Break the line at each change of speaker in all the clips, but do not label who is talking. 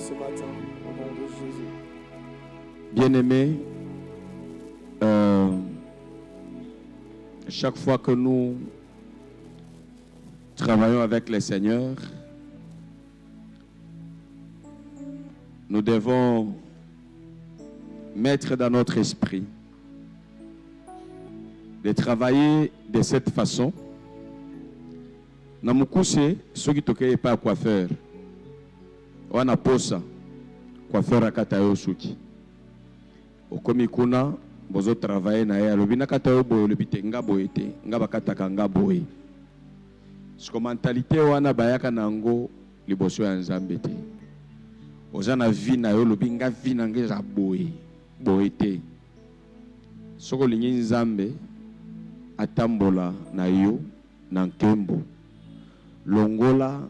ce matin, au nom de Jésus.
Bien-aimés, chaque fois que nous travaillons avec le Seigneur, nous devons mettre dans notre esprit de travailler de cette façon. Namukuse, ceux qui toquent pas coiffeur, on a posa coiffeur à Katayo Suki. Au komikuna, bozo travailler na ya lobina Katayo boy lobite nga boyete, nga bakataka nga boy. Ce mentalité wana bayaka nango liboso ya Nzambe te. Ozana vie na yo lobi nga vie na ngeza boy boyete. Soko lingi Nzambe atambola na yo na nkembo. Longola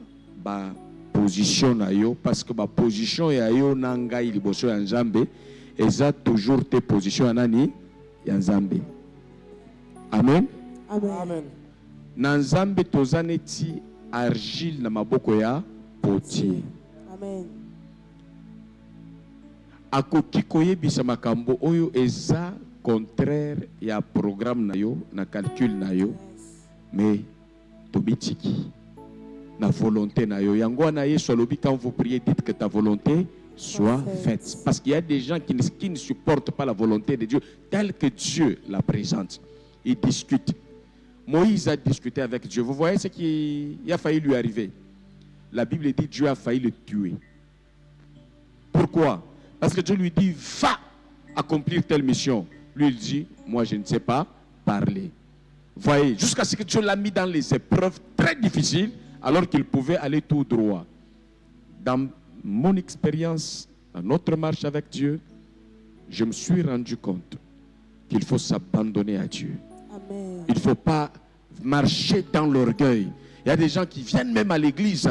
ba position na yo parce que ba position ya yo na ngai liboso ya Nzambe eza toujours tes positions nani ya Nzambe. Amen.
Amen. Amen.
Na Nzambe tozaneti argile na maboko ya potier.
Amen.
Akoki koyebisa makambo oyo eza contraire ya programme na yo na calcul na yo, mais tobitiki na volonté na yo. Yango na Yesu alobi quand vous priez dites que ta volonté soit faite. Parce qu'il y a des gens qui ne supportent pas la volonté de Dieu telle que Dieu la présente. Ils discutent. Moïse a discuté avec Dieu. Vous voyez ce qui a failli lui arriver. La Bible dit Dieu a failli le tuer. Pourquoi? Parce que Dieu lui dit va accomplir telle mission. Lui il dit moi je ne sais pas parler. Voyez, jusqu'à ce que Dieu l'a mis dans les épreuves très difficiles alors qu'il pouvait aller tout droit. Dans mon expérience, dans notre marche avec Dieu, je me suis rendu compte qu'il faut s'abandonner à Dieu.
Amen.
Il ne faut pas marcher dans l'orgueil. Il y a des gens qui viennent même à l'église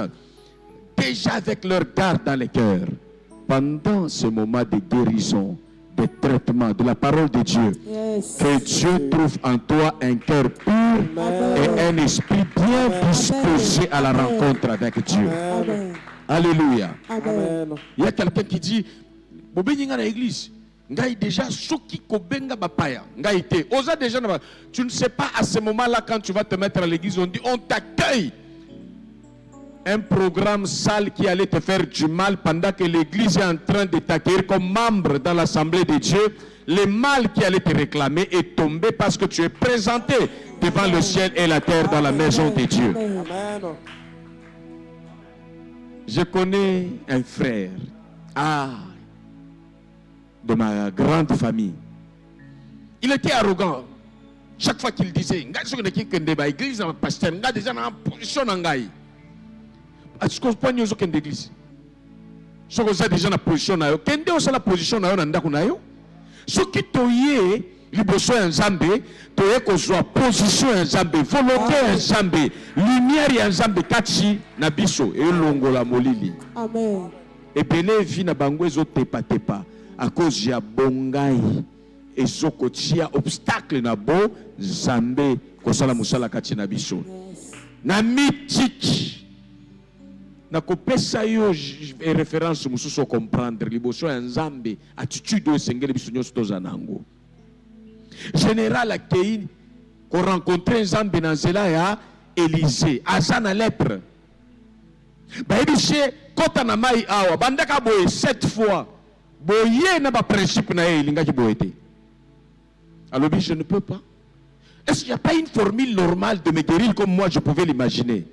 déjà avec leur garde dans les cœurs. Pendant ce moment de guérison, de traitement, de la parole de Dieu, que Dieu trouve en toi un cœur pur et un esprit bien disposé à la rencontre avec Dieu.
Amen.
Alléluia.
Amen.
Il y a quelqu'un qui dit Bobenga na l'église. Ngai déjà soki kobenga bapaya. Ngai te. Osa déjà tu ne sais pas à ce moment-là quand tu vas te mettre à l'église, on dit on t'accueille. Un programme sale qui allait te faire du mal pendant que l'église est en train de t'accueillir comme membre dans l'assemblée de Dieu. Le mal qui allait te réclamer est tombé parce que tu es présenté devant le ciel et la terre dans la maison de Dieu.
Amen.
Je connais un frère de ma grande famille. Il était arrogant. Chaque fois qu'il disait, l'église, pasteur, déjà en position n'angai. Est-ce qu'on peut nous aucune église? Ce qu'on a déjà en position na yo. Kende aussi la position na yo nanda kuna yo. Ce qui toye liboso ya Nzambe, toye ko soit position ya Nzambe, volonté ya Nzambe, lumière ya Nzambe kati na biso e longola molili.
Amen.
Et belé vi na bango ezo tepa tepa à cause ya bongai ezokotia obstacle na bo Nzambe kosala musala kati na biso. Na mitiki na kopesa yo référence mususu comprendre liboso ya Nzambe attitude o sengeli biso nyonso tozanango. Général akei ko rencontrer Nzambe na nzela ya Élysée aza na lèpre. Ba ebishe kota na mai awa bandaka boye 7 fois boye na ba principe na ye lingaki boyete. Alors je ne peux pas. Est-ce qu'il n'y a pas une formule normale de me guérir comme moi je pouvais l'imaginer?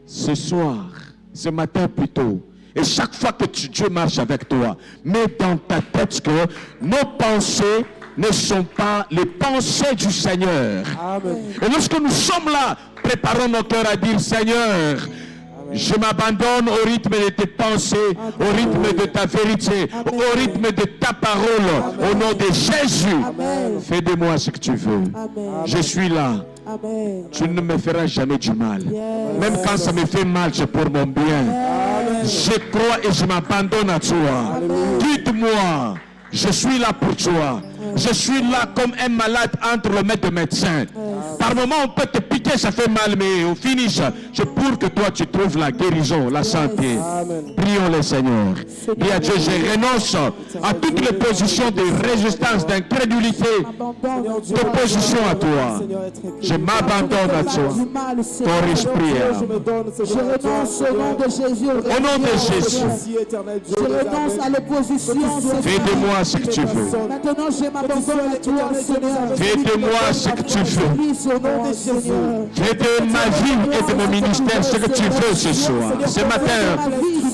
Ce soir, ce matin plutôt, et chaque fois que Dieu marche avec toi, mets dans ta tête que nos pensées ne sont pas les pensées du Seigneur.
Amen.
Et lorsque nous sommes là, préparons nos cœurs à dire Seigneur, je m'abandonne au rythme de tes pensées, au rythme de ta vérité, au rythme de ta parole, au nom de Jésus. Fais de moi ce que tu veux.
Amen.
Je suis là.
Amen.
Tu ne me feras jamais du mal. Même quand ça me fait mal, c'est pour mon bien. Je crois et je m'abandonne à toi. Guide-moi. Je suis là pour toi. Je suis là comme un malade entre les mains de médecins. Par moment, on peut te piquer, ça fait mal, mais au finish, c'est pour que toi, tu trouves la guérison, la santé.
Amen.
Prions le Seigneur. Dis à Dieu, je renonce à toutes les positions de résistance, d'incrédulité, d'opposition à toi. Je m'abandonne à toi. Ton esprit est
Je renonce au nom de Jésus.
au nom de Jésus.
Je renonce à l'opposition.
Fais de moi ce que tu veux.
Maintenant, je m'abandonne à toi, Seigneur.
Fais de moi ce que tu veux.
Prie au nom de Seigneur.
Fais de ma vie et de mon ministère ce que tu veux ce soir. Ce matin,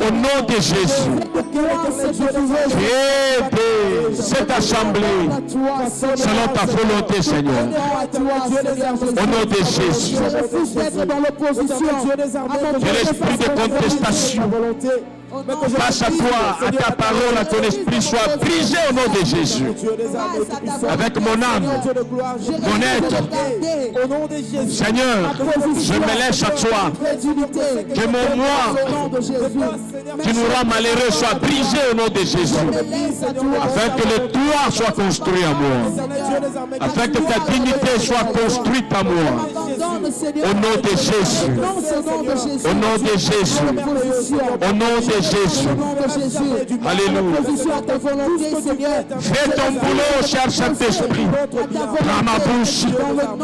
au nom de Jésus. Fais de cette assemblée selon ta volonté, Seigneur. Au nom de Jésus.
Je refuse d'être dans l'opposition.
Que l'esprit de contestation face à toi, à ta parole, à ton esprit soit brisé au nom de Jésus. Avec mon âme, mon être, Seigneur, je me laisse à toi. Que mon moi, qui nous rend malheureux, soit brisé au nom de Jésus. Afin que le toit soit construit à moi. Afin que ta dignité soit construite à moi. Au nom de Jésus. Au nom de Jésus. Au nom de Jésus. Alléluia. Fais ton boulot, cher Saint-Esprit. Dans ma bouche.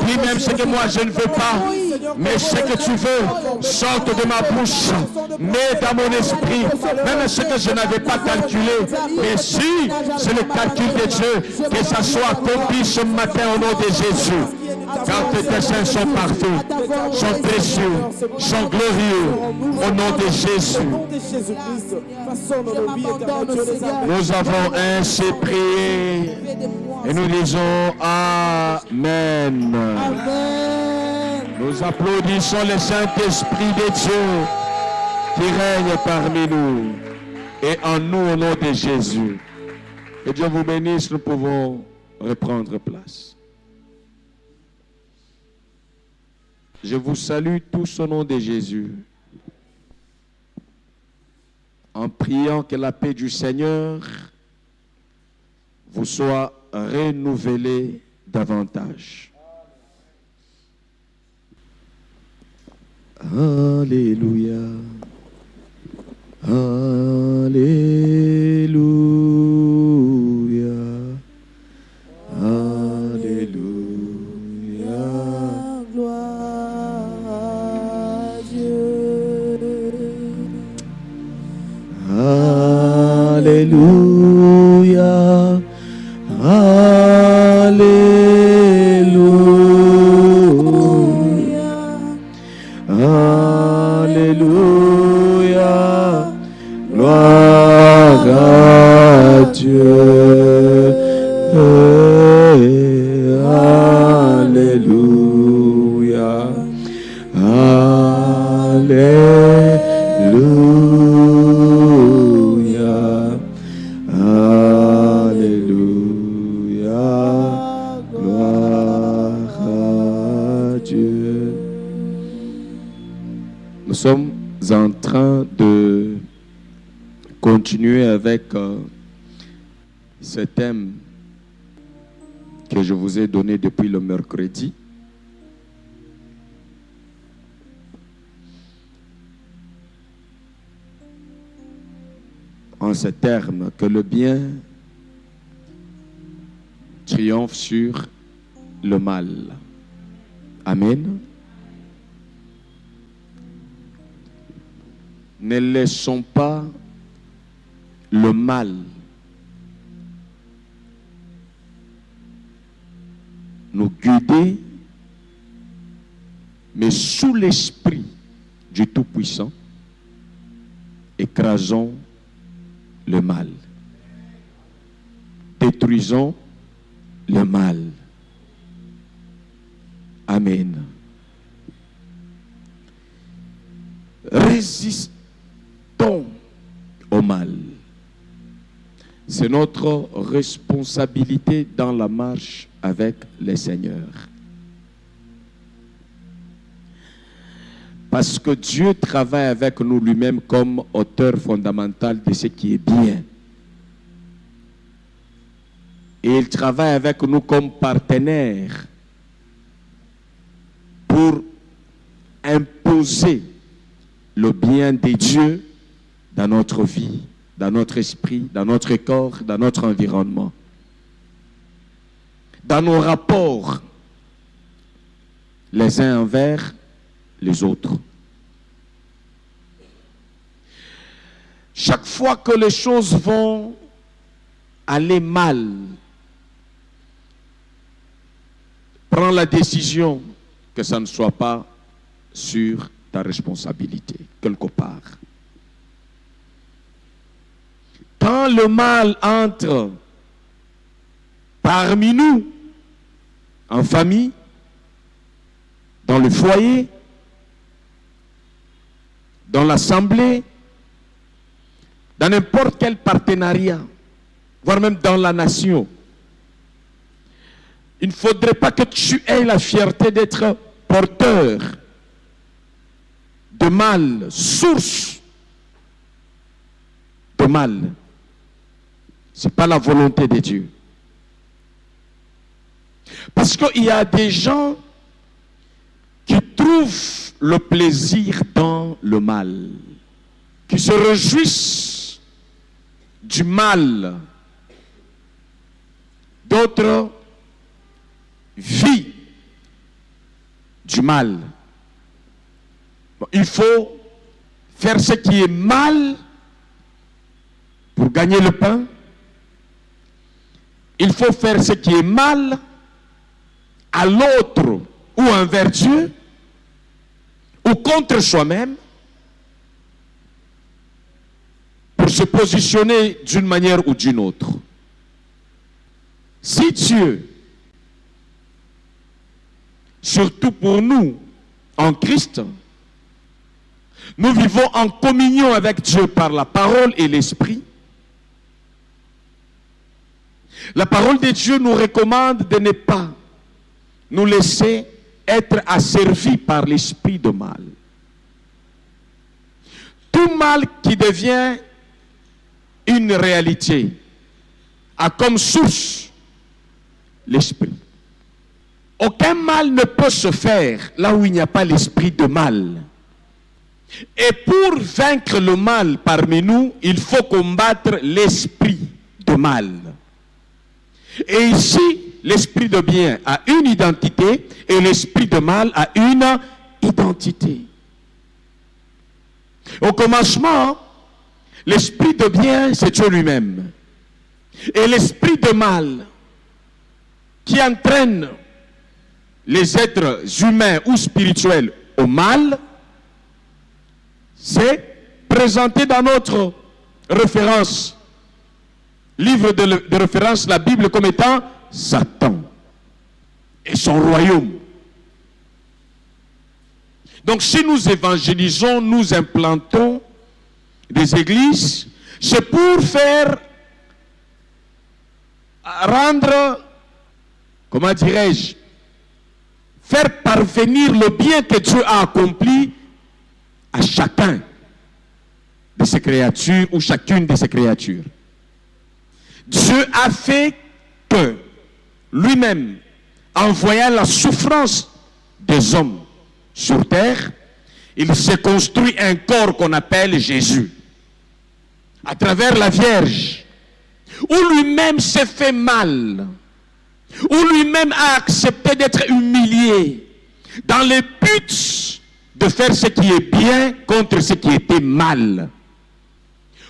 Dis même ce que moi je ne veux pas. Mais ce que tu veux, sorte de ma bouche. Mets dans mon esprit. Même ce que je n'avais pas calculé. Mais si c'est le calcul de Dieu, que ça soit accompli ce matin au nom de Jésus. Car tes desseins sont parfaits, sont précieux, sont glorieux. Au nom de Jésus. Nous avons ainsi prié et nous disons Amen. Nous applaudissons le Saint-Esprit de Dieu qui règne parmi nous et en nous au nom de Jésus. Que Dieu vous bénisse, nous pouvons reprendre place. Je vous salue tous au nom de Jésus, en priant que la paix du Seigneur vous soit renouvelée davantage. Alléluia. Alléluia. Alléluia.
Gloire à Dieu.
Alléluia. Alléluia. Alléluia. Gloire à Dieu. Alléluia. Alléluia. Alléluia. Gloire à Dieu. Nous sommes en train de continuer avec ce thème que je vous ai donné depuis le mercredi. En ces termes, que le bien triomphe sur le mal. Amen. Ne laissons pas le mal nous guider, mais sous l'esprit du Tout-Puissant, écrasons le mal. Détruisons le mal. Amen. Résistons au mal. C'est notre responsabilité dans la marche avec le Seigneur. Parce que Dieu travaille avec nous lui-même comme auteur fondamental de ce qui est bien. Et il travaille avec nous comme partenaire pour imposer le bien de Dieu dans notre vie, dans notre esprit, dans notre corps, dans notre environnement, dans nos rapports les uns envers les autres. Chaque fois que les choses vont aller mal, prends la décision que ça ne soit pas sur ta responsabilité, quelque part. Quand le mal entre parmi nous, en famille, dans le foyer, dans l'assemblée, dans n'importe quel partenariat, voire même dans la nation, il ne faudrait pas que tu aies la fierté d'être porteur de mal, source de mal. Ce n'est pas la volonté de Dieu. Parce qu'il y a des gens qui trouvent le plaisir dans le mal, qui se réjouissent du mal. D'autres vivent du mal. Bon, il faut faire ce qui est mal pour gagner le pain. Il faut faire ce qui est mal à l'autre ou envers Dieu ou contre soi-même pour se positionner d'une manière ou d'une autre. Si Dieu, surtout pour nous, en Christ, nous vivons en communion avec Dieu par la parole et l'esprit, la parole de Dieu nous recommande de ne pas nous laisser être asservis par l'esprit de mal. Tout mal qui devient une réalité a comme source l'esprit. Aucun mal ne peut se faire là où il n'y a pas l'esprit de mal. Et pour vaincre le mal parmi nous, il faut combattre l'esprit de mal. Et ici, l'esprit de bien a une identité et l'esprit de mal a une identité. Au commencement, l'esprit de bien, c'est Dieu lui-même. Et l'esprit de mal, qui entraîne les êtres humains ou spirituels au mal, c'est présenté dans notre référence, livre de référence, la Bible, comme étant Satan et son royaume. Donc si nous évangélisons, nous implantons des églises, c'est pour rendre, comment dirais-je, faire parvenir le bien que Dieu a accompli à chacun de ses créatures ou chacune de ses créatures. Dieu a fait que lui-même, en voyant la souffrance des hommes sur terre, il s'est construit un corps qu'on appelle Jésus, à travers la Vierge, où lui-même s'est fait mal, où lui-même a accepté d'être humilié, dans le but de faire ce qui est bien contre ce qui était mal,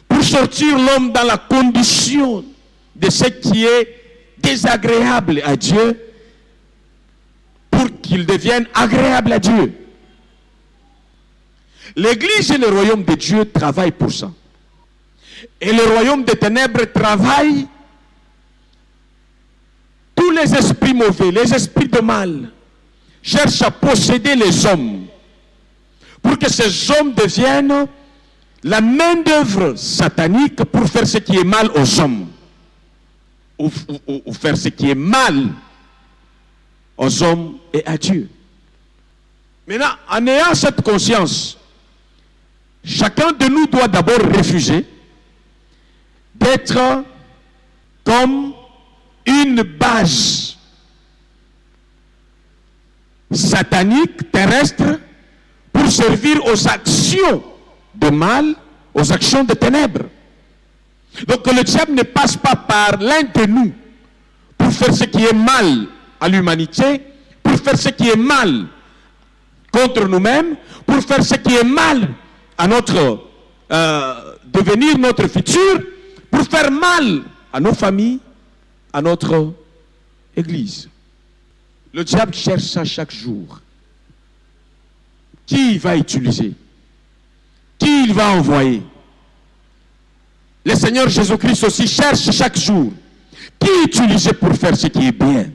pour sortir l'homme dans la condition de ce qui est désagréable à Dieu, pour qu'il devienne agréable à Dieu. L'Église et le royaume de Dieu travaillent pour ça. Et le royaume des ténèbres travaille. Tous les esprits mauvais, les esprits de mal, cherchent à posséder les hommes pour que ces hommes deviennent la main-d'œuvre satanique pour faire ce qui est mal aux hommes. Ou faire ce qui est mal aux hommes et à Dieu. Maintenant, en ayant cette conscience, chacun de nous doit d'abord refuser d'être comme une base sataniques, terrestres, pour servir aux actions de mal, aux actions de ténèbres. Donc le diable ne passe pas par l'un de nous pour faire ce qui est mal à l'humanité, pour faire ce qui est mal contre nous-mêmes, pour faire ce qui est mal à notre devenir, notre futur, pour faire mal à nos familles, à notre église. Le diable cherche ça chaque jour. Qui il va utiliser? Qui il va envoyer? Le Seigneur Jésus-Christ aussi cherche chaque jour qui utiliser pour faire ce qui est bien.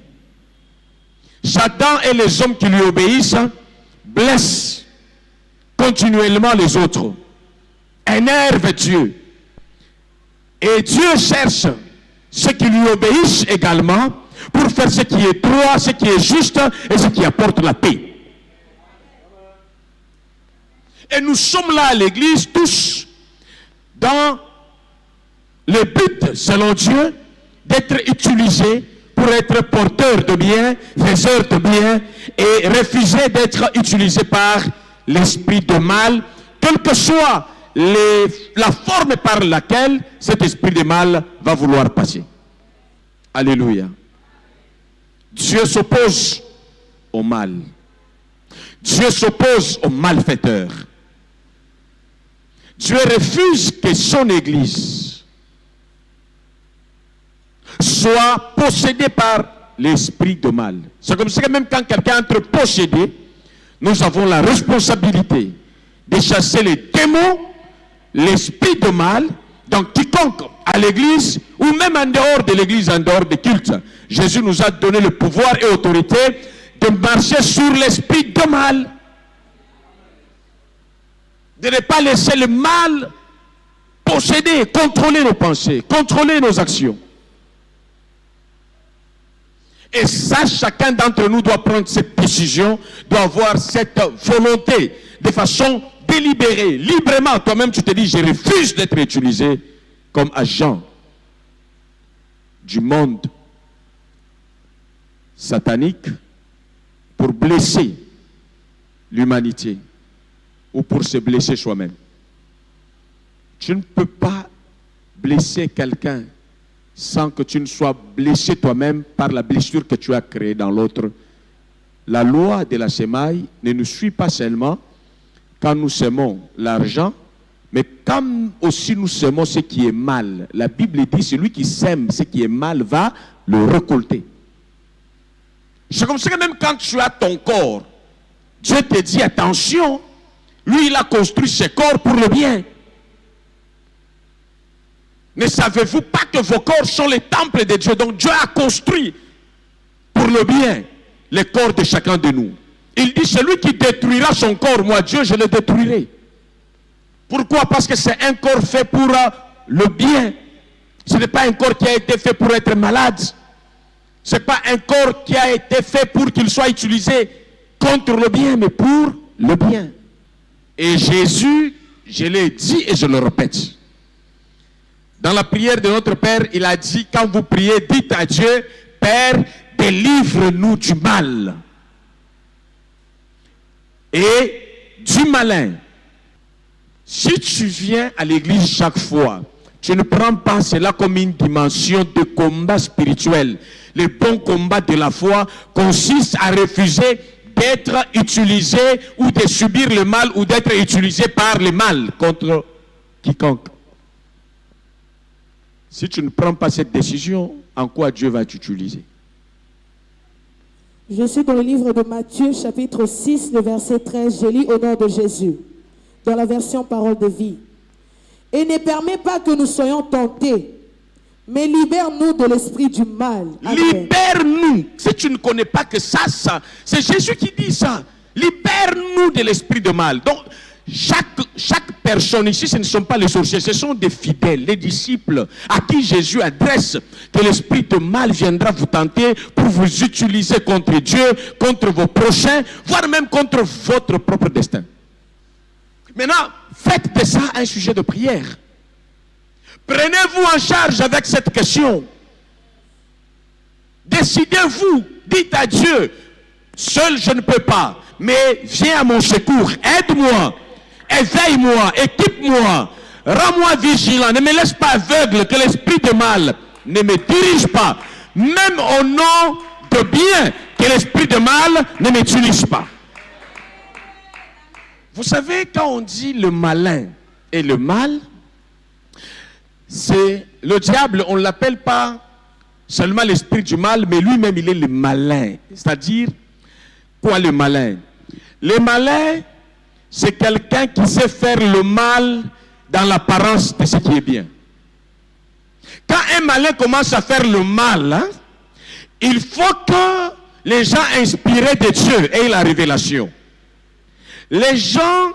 Satan et les hommes qui lui obéissent blessent continuellement les autres, énervent Dieu. Et Dieu cherche ceux qui lui obéissent également pour faire ce qui est droit, ce qui est juste et ce qui apporte la paix. Et nous sommes là à l'église tous dans le but, selon Dieu, d'être utilisés pour être porteurs de bien, faiseurs de bien, et refuser d'être utilisés par l'esprit de mal, quelle que soit la forme par laquelle cet esprit de mal va vouloir passer. Alléluia. Dieu s'oppose au mal. Dieu s'oppose aux malfaiteurs. Dieu refuse que son Église soit possédée par l'esprit de mal. C'est comme ça que même quand quelqu'un entre possédé, nous avons la responsabilité de chasser les démons, l'esprit de mal, dans quiconque à l'église, ou même en dehors de l'église, en dehors des cultes. Jésus nous a donné le pouvoir et l'autorité de marcher sur l'esprit de mal. De ne pas laisser le mal posséder, contrôler nos pensées, contrôler nos actions. Et ça, chacun d'entre nous doit prendre cette décision, doit avoir cette volonté de façon délibérée, librement. Toi-même, tu te dis, je refuse d'être utilisé comme agent du monde satanique pour blesser l'humanité ou pour se blesser soi-même. Tu ne peux pas blesser quelqu'un sans que tu ne sois blessé toi-même par la blessure que tu as créée dans l'autre. La loi de la semaille ne nous suit pas seulement quand nous semons l'argent, mais quand aussi nous semons ce qui est mal. La Bible dit, celui qui sème ce qui est mal va le récolter. C'est comme ça que même quand tu as ton corps, Dieu te dit attention, lui il a construit ce corps pour le bien. Ne savez-vous pas que vos corps sont les temples de Dieu? Donc Dieu a construit pour le bien les corps de chacun de nous. Il dit, celui qui détruira son corps, moi Dieu, je le détruirai. Pourquoi? Parce que c'est un corps fait pour le bien. Ce n'est pas un corps qui a été fait pour être malade. Ce n'est pas un corps qui a été fait pour qu'il soit utilisé contre le bien, mais pour le bien. Et Jésus, je l'ai dit et je le répète, dans la prière de notre Père, il a dit, quand vous priez, dites à Dieu, Père, délivre-nous du mal et du malin. Si tu viens à l'église chaque fois, tu ne prends pas cela comme une dimension de combat spirituel. Le bon combat de la foi consiste à refuser d'être utilisé ou de subir le mal ou d'être utilisé par le mal contre quiconque. Si tu ne prends pas cette décision, en quoi Dieu va t'utiliser?
Je suis dans le livre de Matthieu, chapitre 6, le verset 13. Je lis au nom de Jésus, dans la version Parole de vie. Et ne permets pas que nous soyons tentés, mais libère-nous de l'esprit du mal.
Libère-nous. Si tu ne connais pas que ça, c'est Jésus qui dit ça. Libère-nous de l'esprit de mal. Donc, chaque personne ici, ce ne sont pas les sorciers, ce sont des fidèles, les disciples à qui Jésus adresse que l'esprit de mal viendra vous tenter pour vous utiliser contre Dieu, contre vos prochains, voire même contre votre propre destin. Maintenant, faites de ça un sujet de prière. Prenez-vous en charge avec cette question. Décidez-vous, dites à Dieu, Seul je ne peux pas, mais viens à mon secours, aide-moi, éveille-moi, équipe-moi, rends-moi vigilant, ne me laisse pas aveugle, que l'esprit de mal ne me dirige pas, même au nom de bien, que l'esprit de mal ne m'utilise pas. Vous savez, quand on dit le malin et le mal, c'est le diable, on ne l'appelle pas seulement l'esprit du mal, mais lui-même il est le malin. C'est-à-dire, quoi le malin? Le malin, c'est quelqu'un qui sait faire le mal dans l'apparence de ce qui est bien. Quand un malin commence à faire le mal, hein, il faut que les gens inspirés de Dieu aient la révélation. Les gens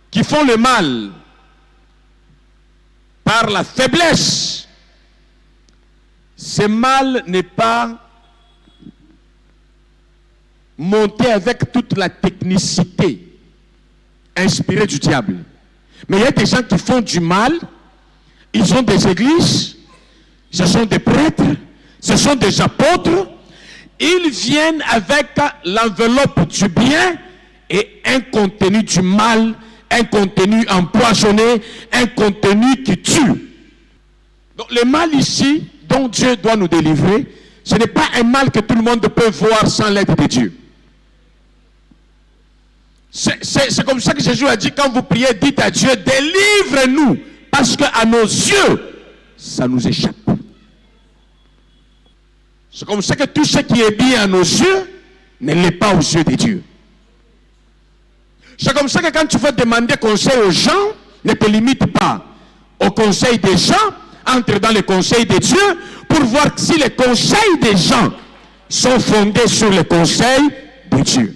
qui font le mal par la faiblesse, ce mal n'est pas monté avec toute la technicité inspirée du diable. Mais il y a des gens qui font du mal, ils ont des églises, ce sont des prêtres, ce sont des apôtres, ils viennent avec l'enveloppe du bien et un contenu du mal, un contenu empoisonné, un contenu qui tue. Donc le mal ici, dont Dieu doit nous délivrer, ce n'est pas un mal que tout le monde peut voir sans l'aide de Dieu. C'est comme ça que Jésus a dit, quand vous priez, dites à Dieu, délivre-nous, parce qu'à nos yeux, ça nous échappe. C'est comme ça que tout ce qui est bien à nos yeux ne l'est pas aux yeux de Dieu. C'est comme ça que quand tu veux demander conseil aux gens, ne te limite pas au conseil des gens, entre dans le conseil de Dieu pour voir si les conseils des gens sont fondés sur les conseils de Dieu.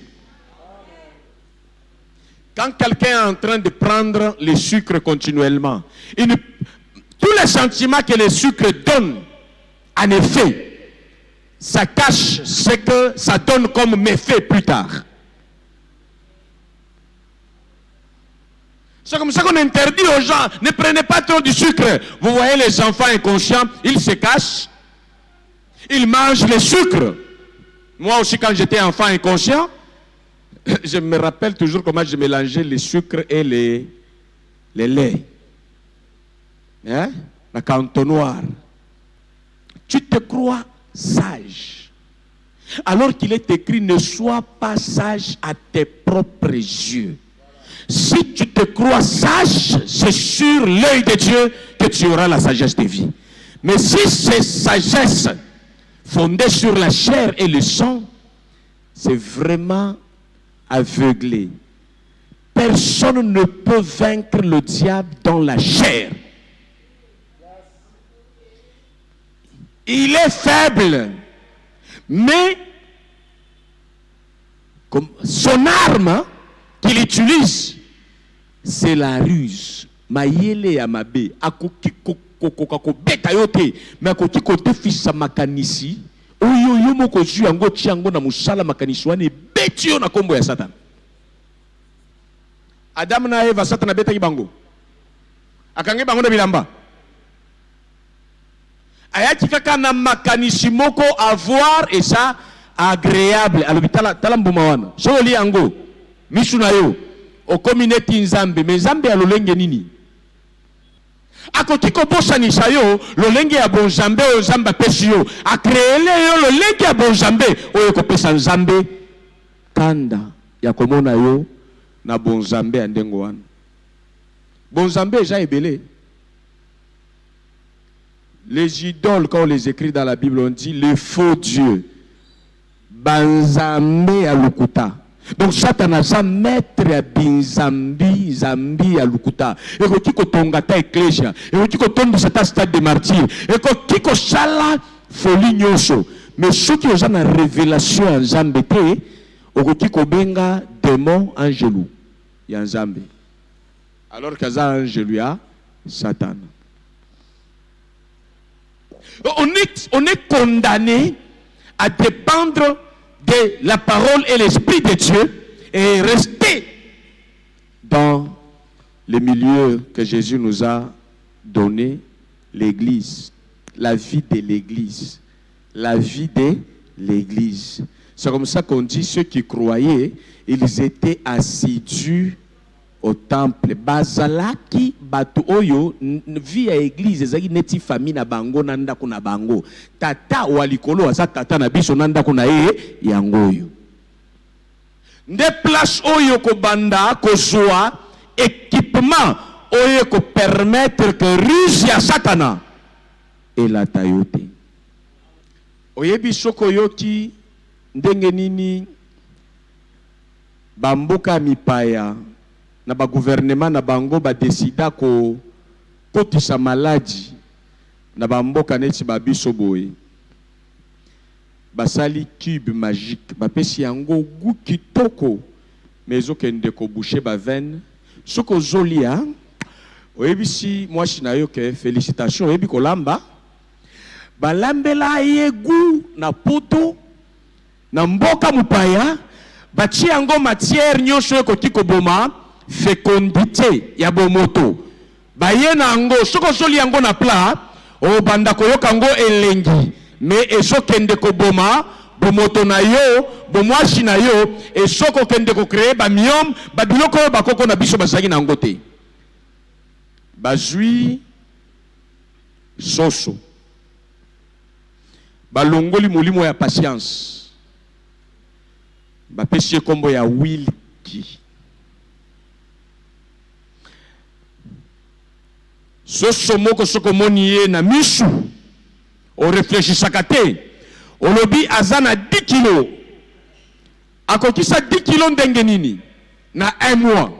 Quand quelqu'un est en train de prendre le sucre continuellement, tous les sentiments que le sucre donne, en effet, ça cache ce que ça donne comme méfait plus tard. C'est comme ça qu'on interdit aux gens, ne prenez pas trop du sucre. Vous voyez les enfants inconscients, ils se cachent, ils mangent le sucre. Moi aussi, quand j'étais enfant inconscient, je me rappelle toujours comment je mélangeais le sucre et les laits. Hein? La cantonnoire. Tu te crois sage, alors qu'il est écrit, ne sois pas sage à tes propres yeux. Si tu te crois sage, c'est sur l'œil de Dieu que tu auras la sagesse de vie. Mais si c'est sagesse fondée sur la chair et le sang, c'est vraiment aveuglé. Personne ne peut vaincre le diable dans la chair. Il est faible, mais comme son arme qu'il utilise, c'est la ruse. Mayele ya mabe akoki ko beta yote, mais akoki ko defisa makanisi. Oyo yo moko zu yango tiango na musala makanisi wane beti yo na kombo ya Satan. Adam na Eva Satan beta kibango. Akange bango na bilamba. Ayaki kaka na makanisi moko avoir et ça agréable. Alors talambuma wana. So li yango misuna yo okomineti nzambe, mais nzambe ya lolenge nini? Akoki ko bosanisa yo lolenge ya bonzambe o nzamba pesi yo. Akreele yo lolenge ya bonzambe oyo ko pesa nzambe kanda ya komona yo na bonzambe ya ndengo wana. Bonzambe ja ebele. Les idoles, quand on les écrit dans la Bible, on dit les faux dieux. Banzambe à Lukuta. Donc Satan a maître à Binzambi, Zambi à Lukuta. Et que kiko tongata ecclesia. Et que kiko tombe cet stade de martyr. Et que kiko shala folie nyoso. Mais ceux qui ont une révélation en Zambete, et que kiko benga démon angelou. Il y a un Zambé. Alors qu'il y a un angelou, Satan. On est condamné à dépendre de la parole et l'esprit de Dieu et rester dans le milieu que Jésus nous a donné, l'église, la vie de l'église. La vie de l'église. C'est comme ça qu'on dit ceux qui croyaient, ils étaient assidus au temple. Bazalaki batu oyo via église ezaki neti famille na bango nanda kuna bango. Tata walikolo asa tata na biso nanda kuna yango oyo. Nde place oyo ko banda ko zoa équipement oyo ko permettre que ruse ya Satana et la tayote. Oyebi soko yoki ndenge nini bamboka mipaya na ba gouvernement na bango ba décida ko kotisa maladie na bamboka neti ba biso boye basali cube magique ba pesi yango gu kitoko mezo kende ko boucher ba veine soko zolia oyebisi mwasi na yo ke félicitations oyebi kolamba balambela ye gu na poto na mboka mupaya bachi yango matière nyonso ekoti koboma fécondité ya bomoto baye na yango soko zoli yango na plat o banda koyoka yango elengi mais ezokende koboma bomoto na yo bomwashi na yo ezoko kende ko créer ba myome ba biloko oyo bakoko na biso bazali na yango te bazwi soso balongoli molimo ya patience bapesi kombo ya wilki soso moko soko moni ye na misu o réfléchisaka te olobi azana 10 kilo akokisa 10 kilo ndenge nini na 1 mois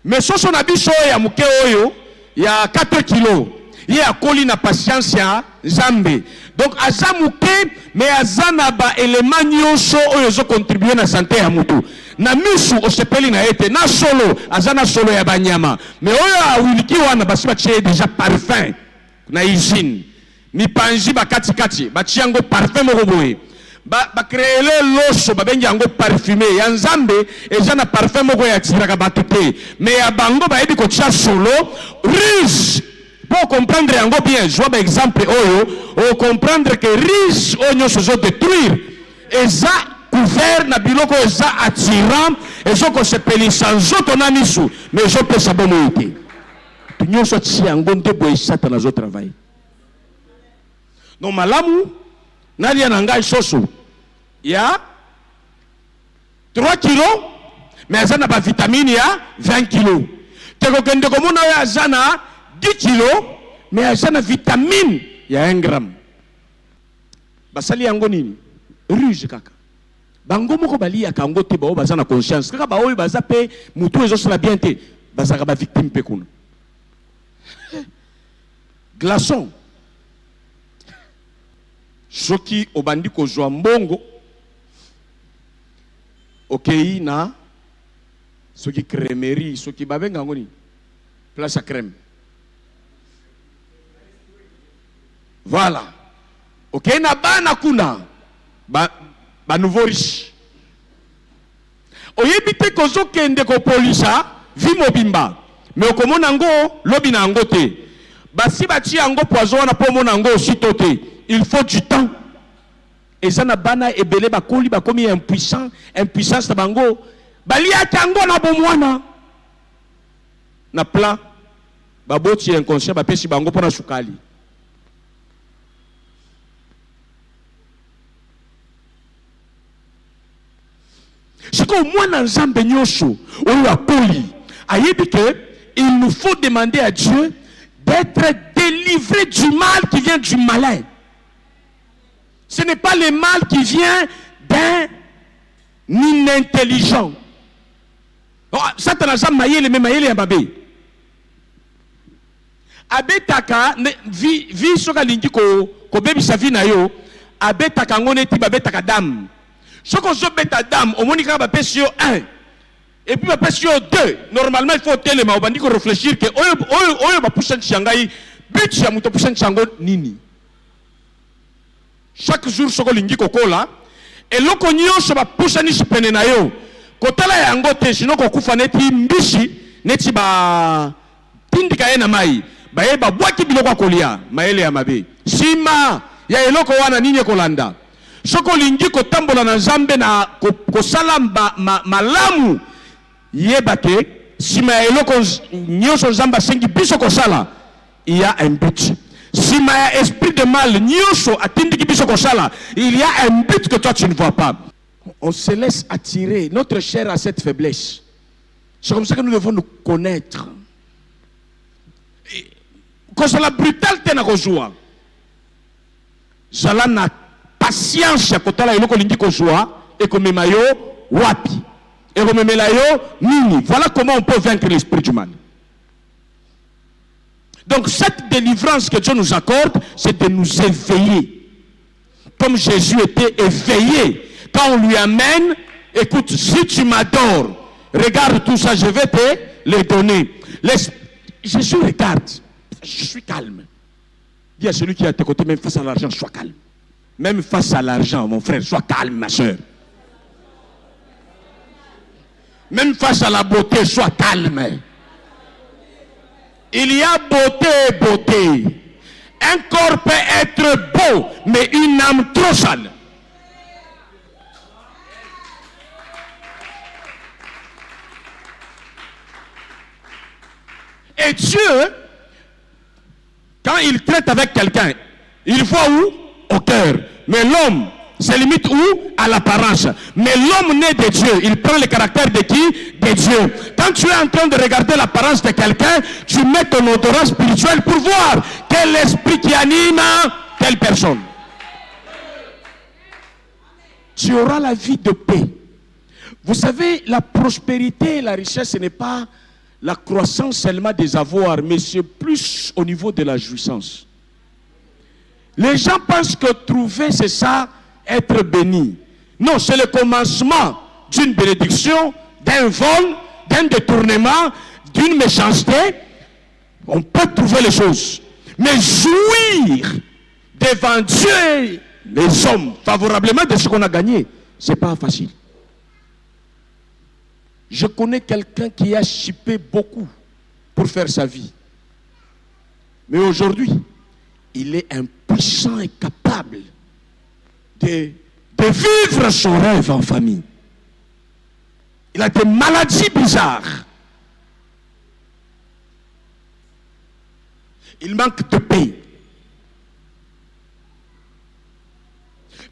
mais soso na biso ya muke oyo ya 4 kilo ye akoli na patience ya Nzambe donc aza muke mais azana ba élément nyonso oyo zo contribuer na santé ya mutu na misu osepeli na ete na solo azana solo ya banyama mais oyo awiliki wana basi batie déjà parfum na usine ni panji bakati kati batie yango parfum moko boye ba créer loso babengi yango parfumé ya Nzambe eza na parfum moko ya tiraka bato te mais ya bango ba yebi ko tia solo riche. Pour comprendre yango bien, je vois par exemple oyo, comprendre que riche oyo se zo détruire. Eza couvert na biloko eza attirant, ezo ko sepeli sans autre na misu, mais je peux sabomo ite. Tunyo so tsi yango nte boy Satan zo travail. Non malamu nali ya ngai soso. Ya 3 kilos, mais eza na ba vitamine ya 20 kilos. Teko kende komona ya azana 10 kilos, mais azana vitamine ya 1 gramme. Basali yango nini? Rouge kaka. Bango moko bali ya kango te ba bazana conscience. Kaka ba oyo baza pe mutu ezo sala bien te. Bazaka ba victime pe kuna. Glaçon. Soki obandi ko zwa mbongo. Okei na soki crèmerie, soki babenga ngoni. Place à crème. Voilà. Ok, na bana kuna ba nouveau riche. Oyebite kozo kende ko polisa vi mobimba. Mais okomona ngo lobi na ngo te. Basi bati yango poison na po mona ngo osito te. Il faut du temps. Et ça na bana ebele bakoli bakomi impuissance na bango. Balia tango na bomwana. Na plat baboti inconscient bapesi bango pona sukali. C'est qu'au moins dans Nzambe nyonso oyo akoli ayebi que il nous faut demander à Dieu d'être délivré du mal qui vient du malin. Ce n'est pas le mal qui vient d'un inintelligent. Satan a mayele me mayele ya babe. Abetaka vi soka lingi ko bebisa vi na yo abetaka ngone ti babetaka dame. Soko zo beta dame omonika ba pesi yo 1 et puis ba pesi yo 2. Normalement il faut telema obandi ko réfléchir que oyo ba pusha nchiangai but ya muto pusha nchango nini. Chaque jour soko lingi kokola eloko nyonso ba pusha ni sipene na yo. Kotala yango te sino kokufa neti mbishi neti ba tindika ye na mai ba ye ba bwaki biloko kolia maele ya mabe sima ya eloko wana nini kolanda Soko lingi ko tambola na Nzambe na ko salamba malamu yebake sima eloko nyoso Nzamba sengi biso ko sala. Il y a un but. Si ma esprit de mal nyoso atindi ki biso ko sala, il y a un but que toi tu ne vois pas. On se laisse attirer. Notre chair a cette faiblesse. C'est comme ça que nous devons nous connaître. Quand c'est la brutalité na kozwa. Zala na patience ya kotala eloko lingi kozwa et komema yo wapi. Et komemela yo nini. Voilà comment on peut vaincre l'esprit du mal. Donc cette délivrance que Dieu nous accorde, c'est de nous éveiller. Comme Jésus était éveillé. Quand on lui amène, écoute, si tu m'adores, regarde tout ça, je vais te les donner. Jésus regarde, je suis calme. Dis à celui qui est à tes côtés, même face à l'argent, sois calme. Même face à l'argent, mon frère, sois calme, ma soeur. Même face à la beauté, sois calme. Il y a beauté et beauté. Un corps peut être beau, mais une âme trop sale. Et Dieu, quand il traite avec quelqu'un, il voit où? Au cœur. Mais l'homme se limite où? À l'apparence. Mais l'homme né de Dieu, il prend le caractère de qui? De Dieu. Quand tu es en train de regarder l'apparence de quelqu'un, tu mets ton odorat spirituel pour voir quel esprit qui anime telle personne. Tu auras la vie de paix. Vous savez, la prospérité et la richesse, ce n'est pas la croissance seulement des avoirs, mais c'est plus au niveau de la jouissance. Les gens pensent que trouver, c'est ça, être béni. Non, c'est le commencement d'une bénédiction, d'un vol, d'un détournement, d'une méchanceté. On peut trouver les choses. Mais jouir devant Dieu et les hommes favorablement de ce qu'on a gagné, ce n'est pas facile. Je connais quelqu'un qui a chippé beaucoup pour faire sa vie. Mais aujourd'hui, il est impuissant et capable de vivre son rêve en famille. Il a des maladies bizarres. Il manque de paix.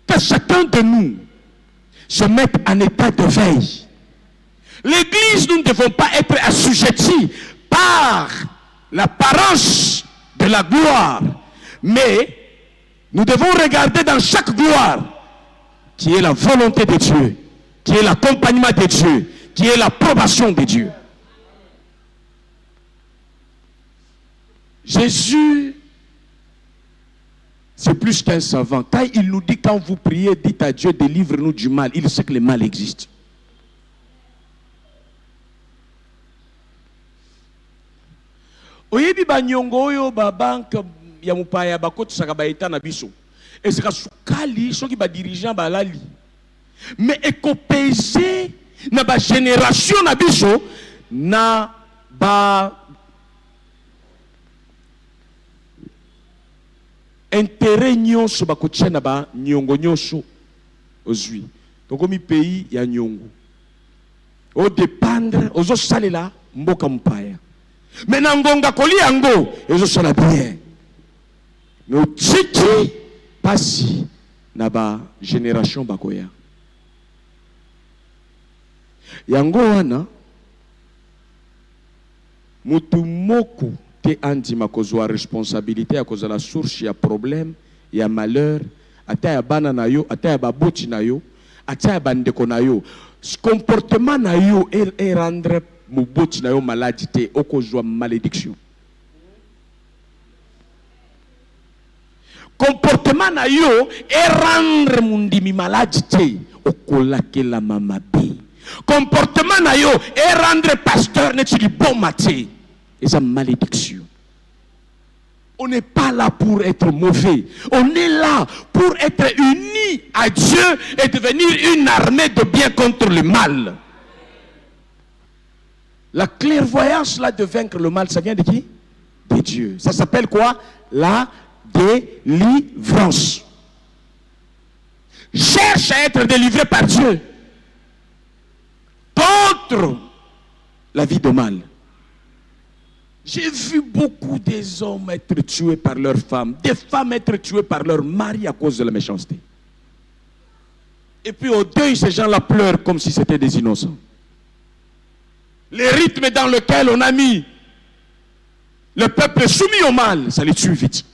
Que chacun de nous se mette en état de veille. L'église, nous ne devons pas être assujettis par l'apparence de la gloire, mais nous devons regarder dans chaque gloire qui est la volonté de Dieu, qui est l'accompagnement de Dieu, qui est l'approbation de Dieu. Jésus, c'est plus qu'un savant. Quand il nous dit, quand vous priez, dites à Dieu, délivre-nous du mal, il sait que le mal existe. Oyebi banyongo oyo ba banque ya mupaya bakotisaka baeta na biso ezeka sukali soki ba dirigeant balali mais ekopese na ba génération na biso na ba intérêt nyonso bakotia na ba nyongo nyonso ozwi tokomi pays ya nyongo o dépendre ozo salela mboka mupaya. Mais nangonga koli yango ezo sala bien. Mais tiki pasi na ba génération bakoya. Yango wana mutu moko te andima kozwa responsabilité ya kozala source ya problème, ya malheur, ata ya bana na yo, ata ya baboti na yo, ata ya bandeko na yo. Comportement na yo et rendre muboti na yo maladie te okozwa malédiction. Comportement na yo et rendre mundimi maladie te okolakela mamabe. Comportement na yo et rendre pasteur neti di bon maté et sa malédiction. On n'est pas là pour être mauvais. On est là pour être unis à Dieu et devenir une armée de bien contre le mal. La clairvoyance là de vaincre le mal, ça vient de qui? De Dieu. Ça s'appelle quoi? La délivrance. cherchent à être délivrés par Dieu. Contre la vie de mal. J'ai vu beaucoup des hommes être tués par leurs femmes, des femmes être tuées par leur mari à cause de la méchanceté. Et puis au deuil, ces gens-là pleurent comme si c'était des innocents. Les rythmes dans lesquels on a mis le peuple soumis au mal, ça les tue vite.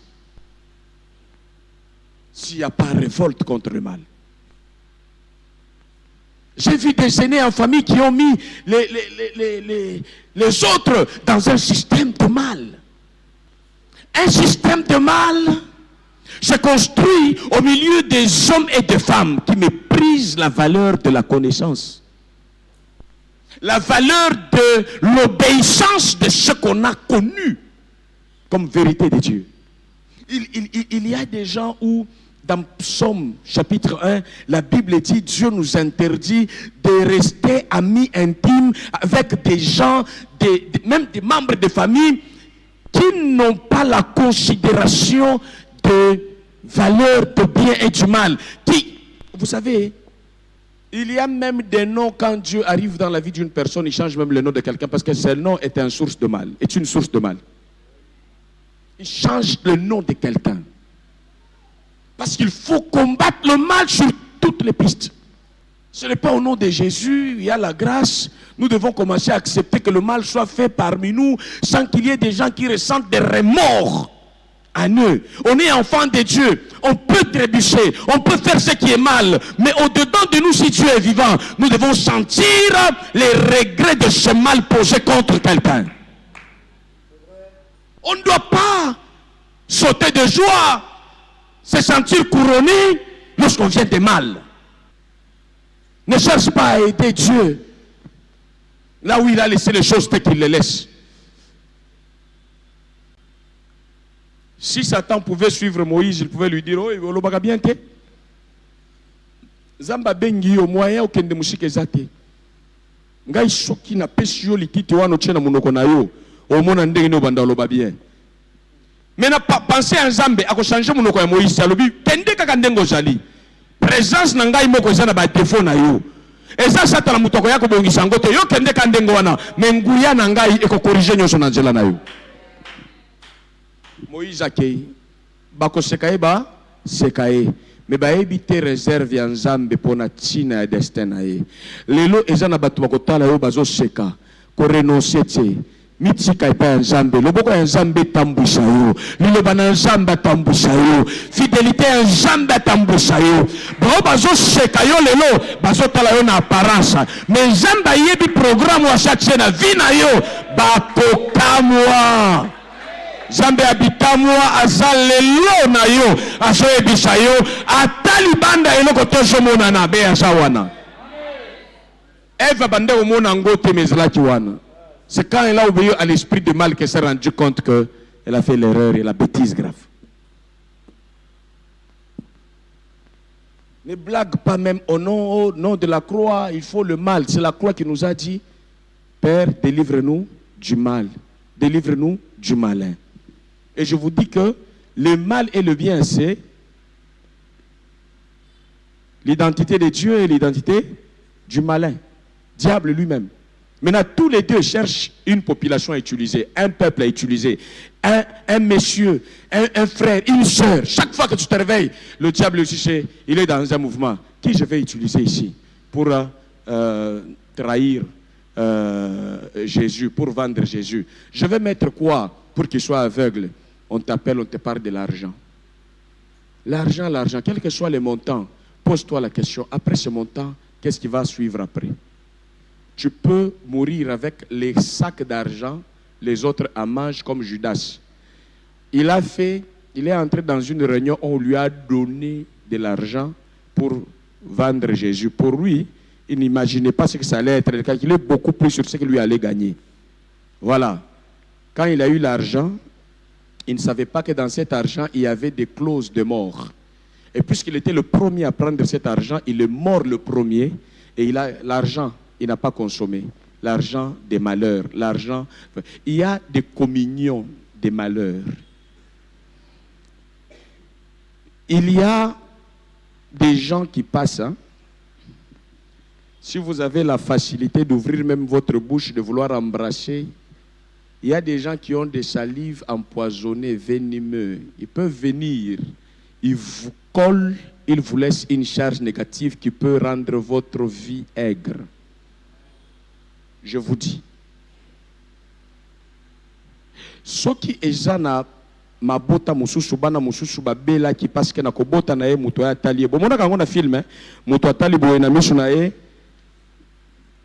S'il n'y a pas révolte contre le mal. J'ai vu des aînés en famille qui ont mis les autres dans un système de mal. Un système de mal se construit au milieu des hommes et des femmes qui méprisent la valeur de la connaissance. La valeur de l'obéissance de ce qu'on a connu comme vérité de Dieu. Il y a des gens où, dans Psaume chapitre 1, la Bible dit, Dieu nous interdit de rester amis intimes avec des gens, même des membres de famille, qui n'ont pas la considération de valeur de bien et du mal. Vous savez, il y a même des noms, quand Dieu arrive dans la vie d'une personne, il change même le nom de quelqu'un parce que ce nom est une source de mal, est une source de mal. Il change le nom de quelqu'un. Parce qu'il faut combattre le mal sur toutes les pistes. Ce n'est pas au nom de Jésus, il y a la grâce. Nous devons commencer à accepter que le mal soit fait parmi nous sans qu'il y ait des gens qui ressentent des remords en eux. On est enfant de Dieu, on peut trébucher, on peut faire ce qui est mal, mais au-dedans de nous, si Dieu est vivant, nous devons sentir les regrets de ce mal posé contre quelqu'un. On ne doit pas sauter de joie, se sentir couronné lorsqu'on vient de mal. Ne cherche pas à aider Dieu là où il a laissé les choses telles qu'il les laisse. Si Satan pouvait suivre Moïse, il pouvait lui dire, oh, il va bien te. Zamba bengi yo moyen okende musike zate. Ngai soki na pesi yo likiti wana tshena munoko na yo. Omona ndenge no banda loba bien. Mais na penser en Zambé à changer monoko ya Moïse alobi kende kaka ndengo zali. Présence na ngai moko za na ba défaut na yo. Eza sata na mutoko yako bongisa ngote yo kende ka ndengo wana mais nguya na ngai eko corriger nyoso na nzela na yo. Moïse akei bako sekaye ba sekaye mais ba ebite réserve ya Nzambe pona tina ya destin na ye. Lelo eza na batu bakotala yo bazo seka ko renoncer te. Mitika epa ya Nzambe, loboko ya Nzambe tambwisa yo, liloba na Nzambe tambwisa yo, fidélité ya Nzambe tambwisa yo. Bao bazo seka yo lelo, bazo tala yo na apparence, mais Nzambe yebi programme wa chaque na vie na yo, bakokamwa. Nzambe abitamwa azalelo na yo, azo ebisa yo, atali banda eloko tozo mona na be azawana. Eva bande omona ngote mezlaki wana. C'est quand elle a obéi à l'esprit de mal qu'elle s'est rendue compte qu'elle a fait l'erreur et la bêtise grave. Ne blague pas même au nom de la croix, il faut le mal. C'est la croix qui nous a dit, Père, délivre-nous du mal. Délivre-nous du malin. Et je vous dis que le mal et le bien, c'est l'identité de Dieu et l'identité du malin. Diable lui-même. Maintenant, tous les deux cherchent une population à utiliser, un peuple à utiliser, un monsieur, un frère, une soeur. Chaque fois que tu te réveilles, le diable aussi, il est dans un mouvement. Qui je vais utiliser ici pour trahir Jésus, pour vendre Jésus? Je vais mettre quoi pour qu'il soit aveugle? On t'appelle, on te parle de l'argent. L'argent, l'argent, quel que soit le montant, pose-toi la question, après ce montant, qu'est-ce qui va suivre après? Tu peux mourir avec les sacs d'argent, les autres en mangent comme Judas. Il est entré dans une réunion où on lui a donné de l'argent pour vendre Jésus. Pour lui, il n'imaginait pas ce que ça allait être. Il calculait beaucoup plus sur ce qu'il lui allait gagner. Voilà. Quand il a eu l'argent, il ne savait pas que dans cet argent, il y avait des clauses de mort. Et puisqu'il était le premier à prendre cet argent, il est mort le premier et il a l'argent. Il n'a pas consommé l'argent des malheurs, l'argent. Il y a des communions des malheurs. Il y a des gens qui passent, hein. Si vous avez la facilité d'ouvrir même votre bouche, de vouloir embrasser, il y a des gens qui ont des salives empoisonnées, venimeux. Ils peuvent venir, ils vous collent, ils vous laissent une charge négative qui peut rendre votre vie aigre. Je vous dis. Ce qui est na mabota mususu bana mususu babela qui parce que na kobota na ye muto ya tali. Bon mona kango na film hein. Muto atali boye na misu na ye.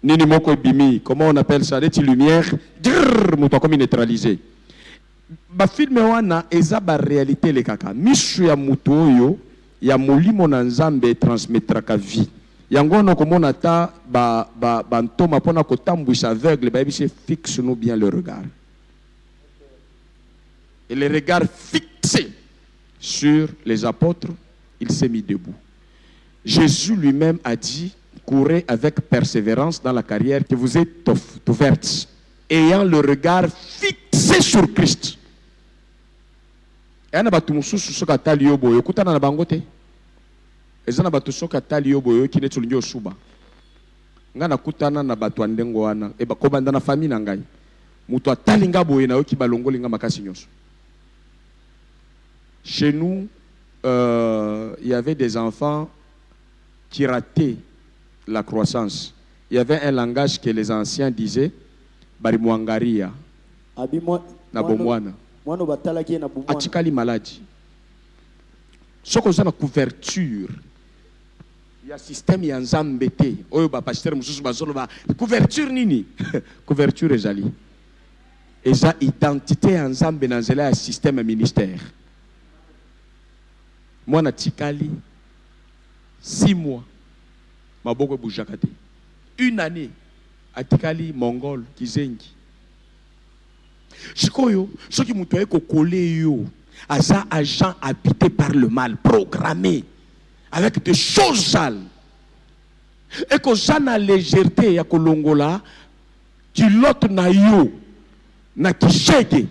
Nini moko bimi, comment on appelle ça, des lumières, muto comme neutralisé. Ba film wana eza ba réalité le kaka. Misu ya muto oyo ya molimo na nzambe transmettra ka vie. Yango no komona ta ba ntoma pona ko tambwisa aveugle ba yebise fixe nous bien le regard. Et le regard fixé sur les apôtres, il s'est mis debout. Jésus lui-même a dit, courez avec persévérance dans la carrière que vous êtes ouverte, ayant le regard fixé sur Christ. Et on a battu mususu soka tali yo boyo kutana na bangote. Ezana batu soka tali yo boyo ki netu linyo suba. Ngana kutana na batu andengo wana e ba kobanda na famille na ngai. Mutu atali nga boyo na yo ki balongoli nga makasi nyoso. Chez nous, il y avait des enfants qui rataient la croissance. Il y avait un langage que les anciens disaient, barimwangaria, na bomwana, atikali maladie. Ce qu'on a la couverture, il y a un système ya nzambete. Oyo ba pasteur mususu bazolo ba couverture nini? Couverture ezali. Eza identité ya nzambe na nzela ya système ministère. Moi, na tikali 6 mois, maboko boujakate. 1 année, atikali mongol, kizengi. Chikoyo, ce qui m'a dit que yo, asa agent habité par le mal, programmé, avec des choses sales. Et que ça na légèreté ya kolongola, qui l'autre na yo, na kisheke.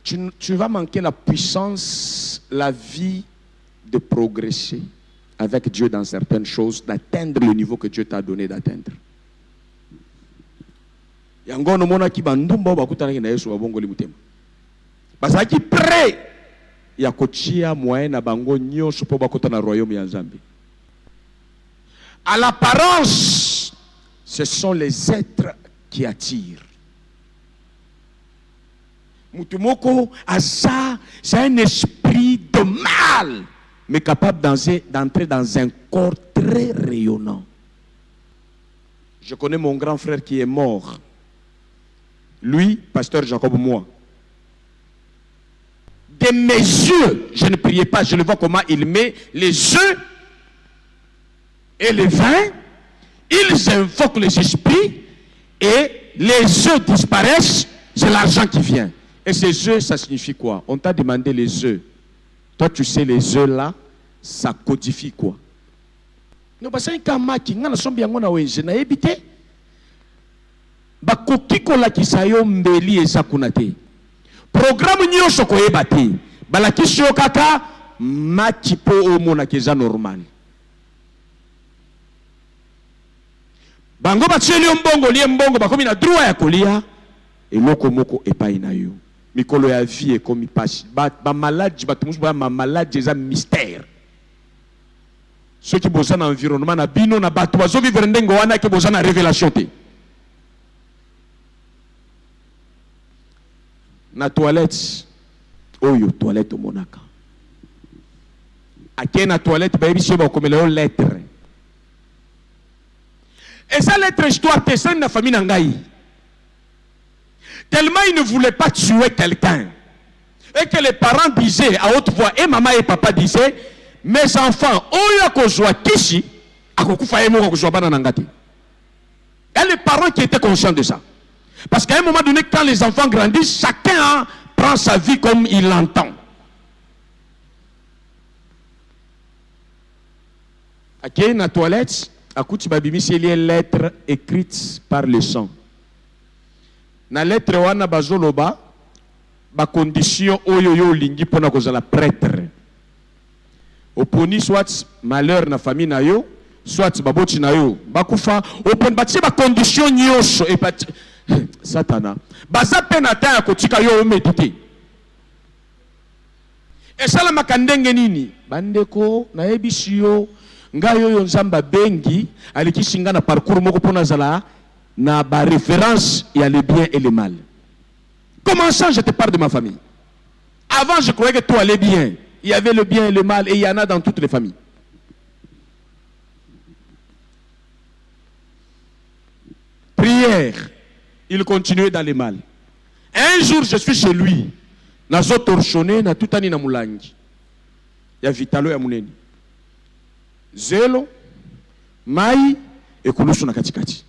Tu vas manquer la puissance, la vie de progresser avec Dieu dans certaines choses, d'atteindre le niveau que Dieu t'a donné d'atteindre. Yango no mona ki bandumba bakutana na Yesu wabongoli mutema. Basaki prêt ya kochia moyen na bango nyonso po bakota na royaume ya Nzambe. À l'apparence, ce sont les êtres qui attirent. Mutumoko a ça, c'est un esprit de mal, mais capable d'entrer dans un corps très rayonnant. Je connais mon grand frère qui est mort. Lui, pasteur Jacob, moi. De mes yeux, je ne priais pas, je le vois comment il met les œufs et le vin, ils invoquent les esprits et les œufs disparaissent, c'est l'argent qui vient. Et ces œufs, ça signifie quoi? On t'a demandé les œufs. Toi, tu sais, les œufs là, ça codifie quoi? Non, parce que quand on a sombi on a ouéjé, na évité. Ba kokiko la kisayo mbeli esakunate. Programme nyosho ko ebate. Ba la kisho kaka machipo omona keza normal. Bango ba tseli mbongo lié mbongo ba komi na droit ya kolia. Eloko moko epai na yo. Mikolo ya vie comme passe. Ba malade ba tumusu ba malade eza mystère. Ceux qui bossent dans l'environnement na bino na bato bazo vivre ndengo wana ke bossa na révélation te. Na toilette oyo toilette monaka. Ake na toilette ba yebi ba komela lettre. Et ça lettre histoire te c'est na famille na ngai. Tellement il ne voulait pas tuer quelqu'un. Et que les parents disaient à haute voix, et maman et papa disaient, mes enfants, oya kozwa kishi, akokufa emo kozwa bana nangati. Et les parents qui étaient conscients de ça. Parce qu'à un moment donné, quand les enfants grandissent, chacun prend sa vie comme il l'entend. À qui est la toilette, à Kouti Babimi, c'est une lettre écrite par le sang. Na lettre wana bazoloba ba condition oyo yo lingi pona kozala prêtre. Oponi soit malheur na famille na yo, soit baboti na yo bakufa, oponi batie ba condition nyosho et pas satana. Baza pena ta ya kotika yo méditer. Et ça la makandenge nini? Bandeko na yebisi yo ngayo yo nzamba bengi alikisinga na parcours moko pona zala na ba référence il y a le bien et le mal. Comment ça je te parle de ma famille? Avant je croyais que tout allait bien. Il y avait le bien et le mal et il y en a dans toutes les familles. Prière, il continuait dans le mal. Un jour je suis chez lui. Nazo torchonné na tutani na mulangi. Ya vitalo ya muneni. Zelo, mai et kulusu na katikati.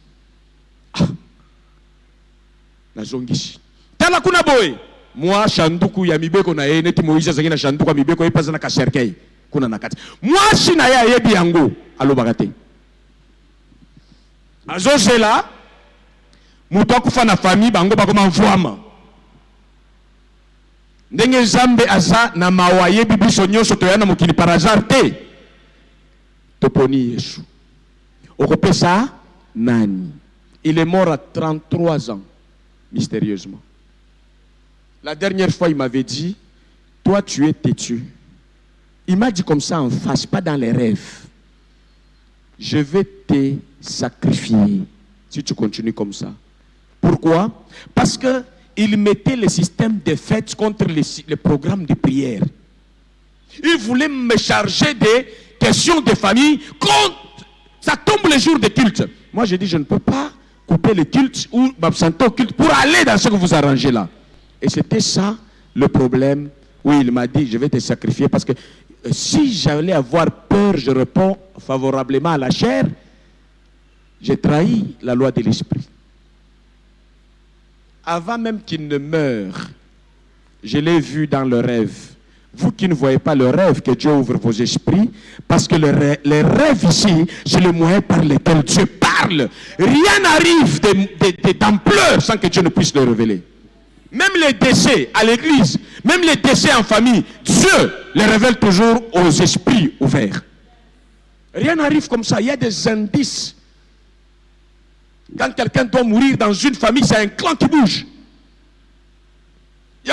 Nazongishi. Tala kuna boy. Moi shanduku ya mibeko na yeye neti Moïse zangina shanduku ya mibeko ipaza na kasherkei kuna nakati. Moi shina ya yebi yango alobakate. Azozela muto akufa na famille bango bakoma mvwama. Ndenge Zambe aza na mawaye bibiso nyonso toyana mokili par hasard te. Toponi Yesu. Okopesa nani? Il est mort à 33 ans mystérieusement. La dernière fois, il m'avait dit, toi, tu es têtu. Il m'a dit comme ça en face, pas dans les rêves. Je vais te sacrifier si tu continues comme ça. Pourquoi? Parce qu'il mettait le système de fêtes contre les programmes de prière. Il voulait me charger des questions de famille quand ça tombe le jour de culte. Moi, j'ai dit, je ne peux pas couper le culte ou m'absenter au culte pour aller dans ce que vous arrangez là. Et c'était ça le problème où il m'a dit, je vais te sacrifier parce que si j'allais avoir peur, je réponds favorablement à la chair, j'ai trahi la loi de l'esprit. Avant même qu'il ne meure, je l'ai vu dans le rêve. Vous qui ne voyez pas le rêve, que Dieu ouvre vos esprits, parce que les rêves ici, c'est le moyen par lequel Dieu parle. Rien n'arrive d'ampleur sans que Dieu ne puisse le révéler. Même les décès à l'église, même les décès en famille, Dieu les révèle toujours aux esprits ouverts. Rien n'arrive comme ça. Il y a des indices. Quand quelqu'un doit mourir dans une famille, c'est un clan qui bouge. Il y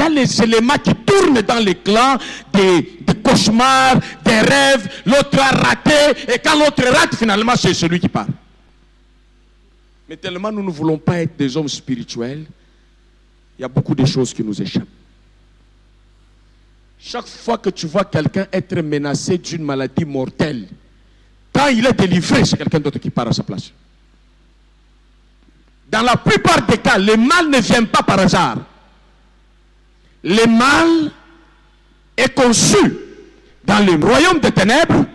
a les éléments qui tournent dans les clans, des cauchemars, des rêves. L'autre a raté, et quand l'autre rate, finalement, c'est celui qui part. Mais tellement nous ne voulons pas être des hommes spirituels, il y a beaucoup de choses qui nous échappent. Chaque fois que tu vois quelqu'un être menacé d'une maladie mortelle, quand il est délivré, c'est quelqu'un d'autre qui part à sa place. Dans la plupart des cas, le mal ne vient pas par hasard. Le mal est conçu dans le royaume des ténèbres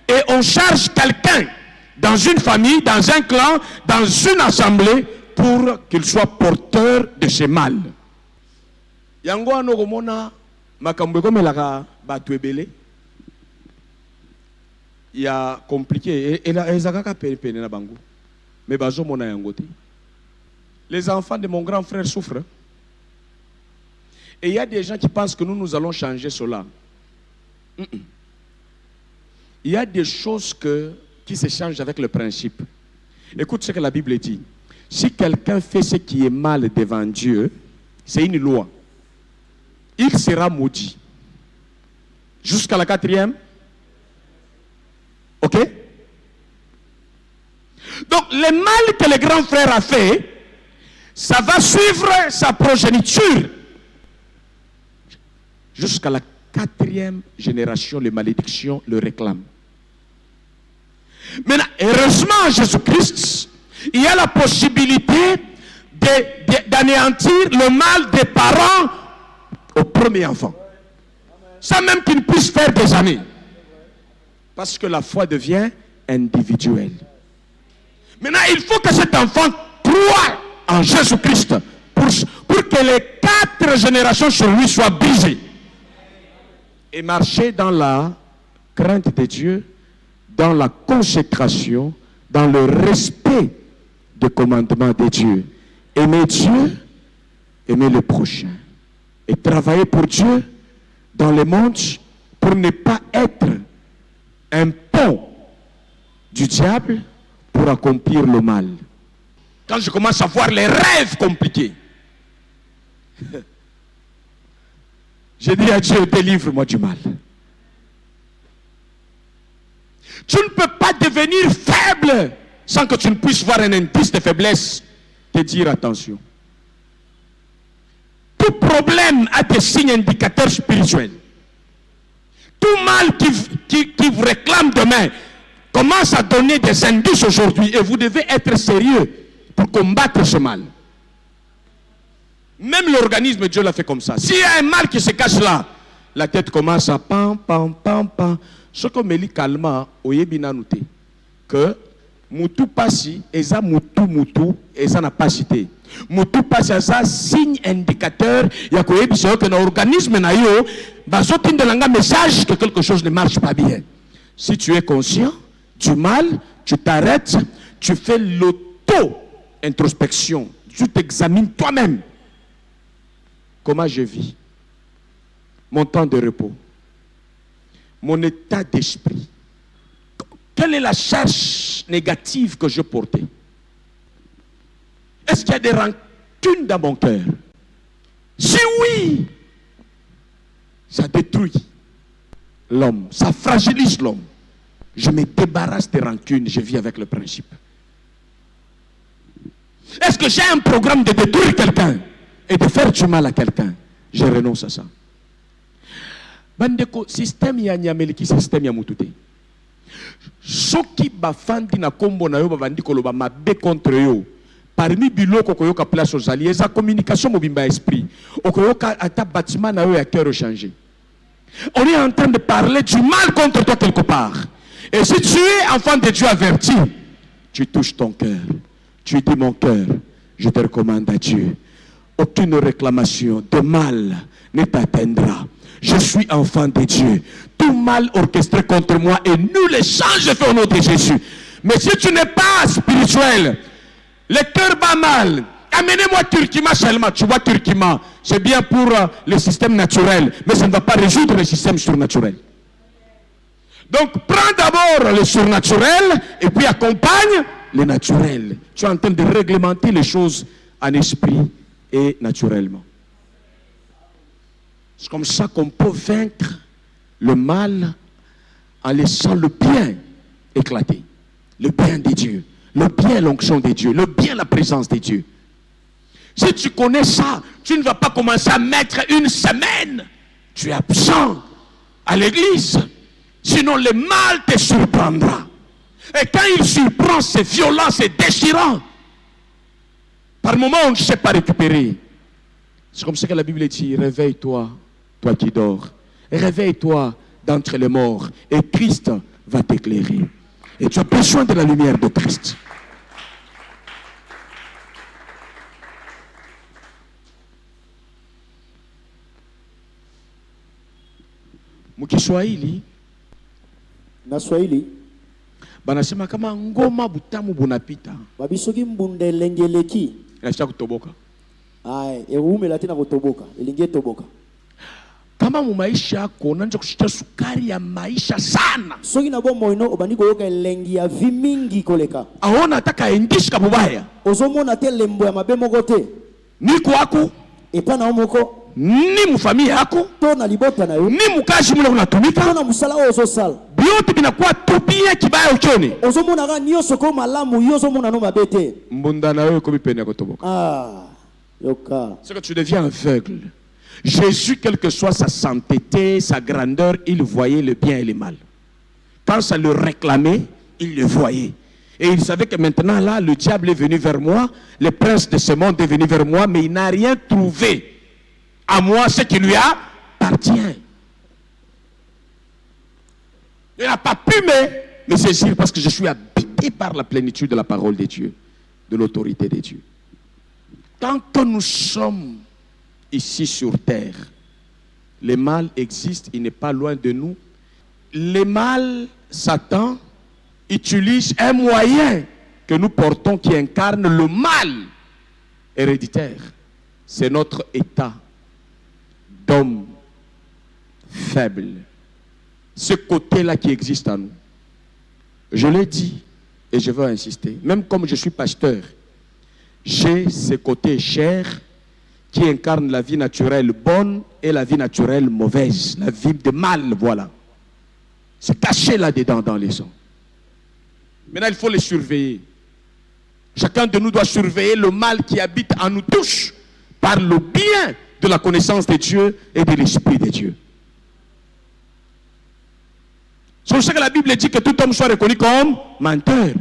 et on charge quelqu'un dans une famille, dans un clan, dans une assemblée pour qu'il soit porteur de ce mal. Yango anokomona makambo komelaka batu ebele. Il y a compliqué et la ezakaka pene na bango. Mais bazo mona yango te. Les enfants de mon grand frère souffrent. Et il y a des gens qui pensent que nous allons changer cela. Il y a des choses qui se changent avec le principe. Écoute ce que la Bible dit. Si quelqu'un fait ce qui est mal devant Dieu, c'est une loi. Il sera maudit. Jusqu'à la 4e. Ok? Donc, le mal que le grand frère a fait, ça va suivre sa progéniture. Jusqu'à la 4e génération, les malédictions le réclament. Maintenant, heureusement, Jésus-Christ, il y a la possibilité d'anéantir le mal des parents au premier enfant. Sans même qu'ils puissent faire des années. Parce que la foi devient individuelle. Maintenant, il faut que cet enfant croie en Jésus-Christ pour que les 4 générations sur lui soient brisées. Et marcher dans la crainte de Dieu, dans la consécration, dans le respect des commandements de Dieu. Aimer Dieu, aimer le prochain. Et travailler pour Dieu dans le monde pour ne pas être un pont du diable pour accomplir le mal. Quand je commence à voir les rêves compliqués, je dis à Dieu, délivre-moi du mal. Tu ne peux pas devenir faible sans que tu ne puisses voir un indice de faiblesse, te dire attention. Tout problème a des signes indicateurs spirituels. Tout mal qui vous réclame demain commence à donner des indices aujourd'hui et vous devez être sérieux pour combattre ce mal. Même l'organisme, Dieu l'a fait comme ça. S'il y a un mal qui se cache là, la tête commence à pam, pam, pam, pam. Ce que me dit calma, oyebina noté que mutu passi, eza mutu, eza na pas cité. Mutu passi, eza signe indicateur, ya koyebisa que l'organisme na yo, bazotin de langa message que quelque chose ne marche pas bien. Si tu es conscient du mal, tu t'arrêtes, tu fais l'auto-introspection, tu t'examines toi-même. Comment je vis? Mon temps de repos, mon état d'esprit. Quelle est la charge négative que je portais? Est-ce qu'il y a des rancunes dans mon cœur? Si oui, ça détruit l'homme, ça fragilise l'homme. Je me débarrasse des rancunes, je vis avec le principe. Est-ce que j'ai un programme de détruire quelqu'un et de faire du mal à quelqu'un? Je renonce à ça. Bandeko, système ya nyameliki, système ya mutute. Soki bafandi na kombo na yo bavandi koloba mabe contre yo. Parmi biloko koyoka place aux alliés, sa communication mobimba esprit. Okoyoka ata bâtiment na yo ya cœur changé. On est en train de parler du mal contre toi quelque part. Et si tu es enfant de Dieu averti, tu touches ton cœur. Tu dis mon cœur, je te recommande à Dieu. Aucune réclamation de mal ne t'atteindra. Je suis enfant de Dieu. Tout mal orchestré contre moi et nous les change fait au nom de Jésus. Mais si tu n'es pas spirituel, le cœur bat mal. Amenez-moi Turkima seulement. Tu vois Turkima, c'est bien pour le système naturel, mais ça ne va pas résoudre le système surnaturel. Donc prends d'abord le surnaturel et puis accompagne le naturel. Tu es en train de réglementer les choses en esprit et naturellement. C'est comme ça qu'on peut vaincre le mal en laissant le bien éclater. Le bien de Dieu, le bien l'onction de Dieu, le bien la présence de Dieu. Si tu connais ça, tu ne vas pas commencer à mettre une semaine. Tu es absent à l'église. Sinon le mal te surprendra. Et quand il surprend, c'est violent, c'est déchirant. Par moments, on ne sait pas récupérer. C'est comme ça que la Bible dit, réveille-toi, toi qui dors. Réveille-toi d'entre les morts et Christ va t'éclairer. Et tu as besoin de la lumière de Christ. Mukiswahili
na Swahili
banasema kama ngoma butamu bunapita
babisoki mbunde lengeleki
inasha kutoboka.
Ai, eumela tena kutoboka, ilingie toboka.
Kama mu maisha yako unaanza kushita sukari ya maisha sana.
Soki na bomo ino obandiko yoka elengi ya vi mingi koleka.
Aona ataka endishika bubaya.
Ozomona te lembo ya mabe moko te.
Ni kwako,
Epa na omoko,
ni mu familia yako,
to na libota na yo,
ni mukazi mule unatumika.
to na musala ozo sala.
Biote binakuwa tupia kibaya uchoni.
Ozomona ga nyonso ko malamu yo ozomona no mabe te.
Mbunda na wewe komi pene ya kutoboka.
Ah, yoka.
C'est que tu deviens aveugle. Jésus, quelle que soit sa sainteté, sa grandeur, il voyait le bien et le mal. Quand ça le réclamait, il le voyait. Et il savait que maintenant, là, le diable est venu vers moi, le prince de ce monde est venu vers moi, mais il n'a rien trouvé à moi, ce qui lui appartient. Il n'a pas pu me saisir parce que je suis habité par la plénitude de la parole de Dieu, de l'autorité de Dieu. Tant que nous sommes ici sur terre, le mal existe, il n'est pas loin de nous. Le mal, Satan, utilise un moyen que nous portons qui incarne le mal héréditaire. C'est notre état d'homme faible. Ce côté-là qui existe en nous. Je l'ai dit et je veux insister. Même comme je suis pasteur, j'ai ce côté cher qui incarne la vie naturelle bonne et la vie naturelle mauvaise. La vie de mal, voilà. C'est caché là-dedans dans les sangs. Maintenant, il faut les surveiller. Chacun de nous doit surveiller le mal qui habite en nous tous par le bien de la connaissance de Dieu et de l'Esprit de Dieu. C'est pour ça que la Bible dit que tout homme soit reconnu comme menteur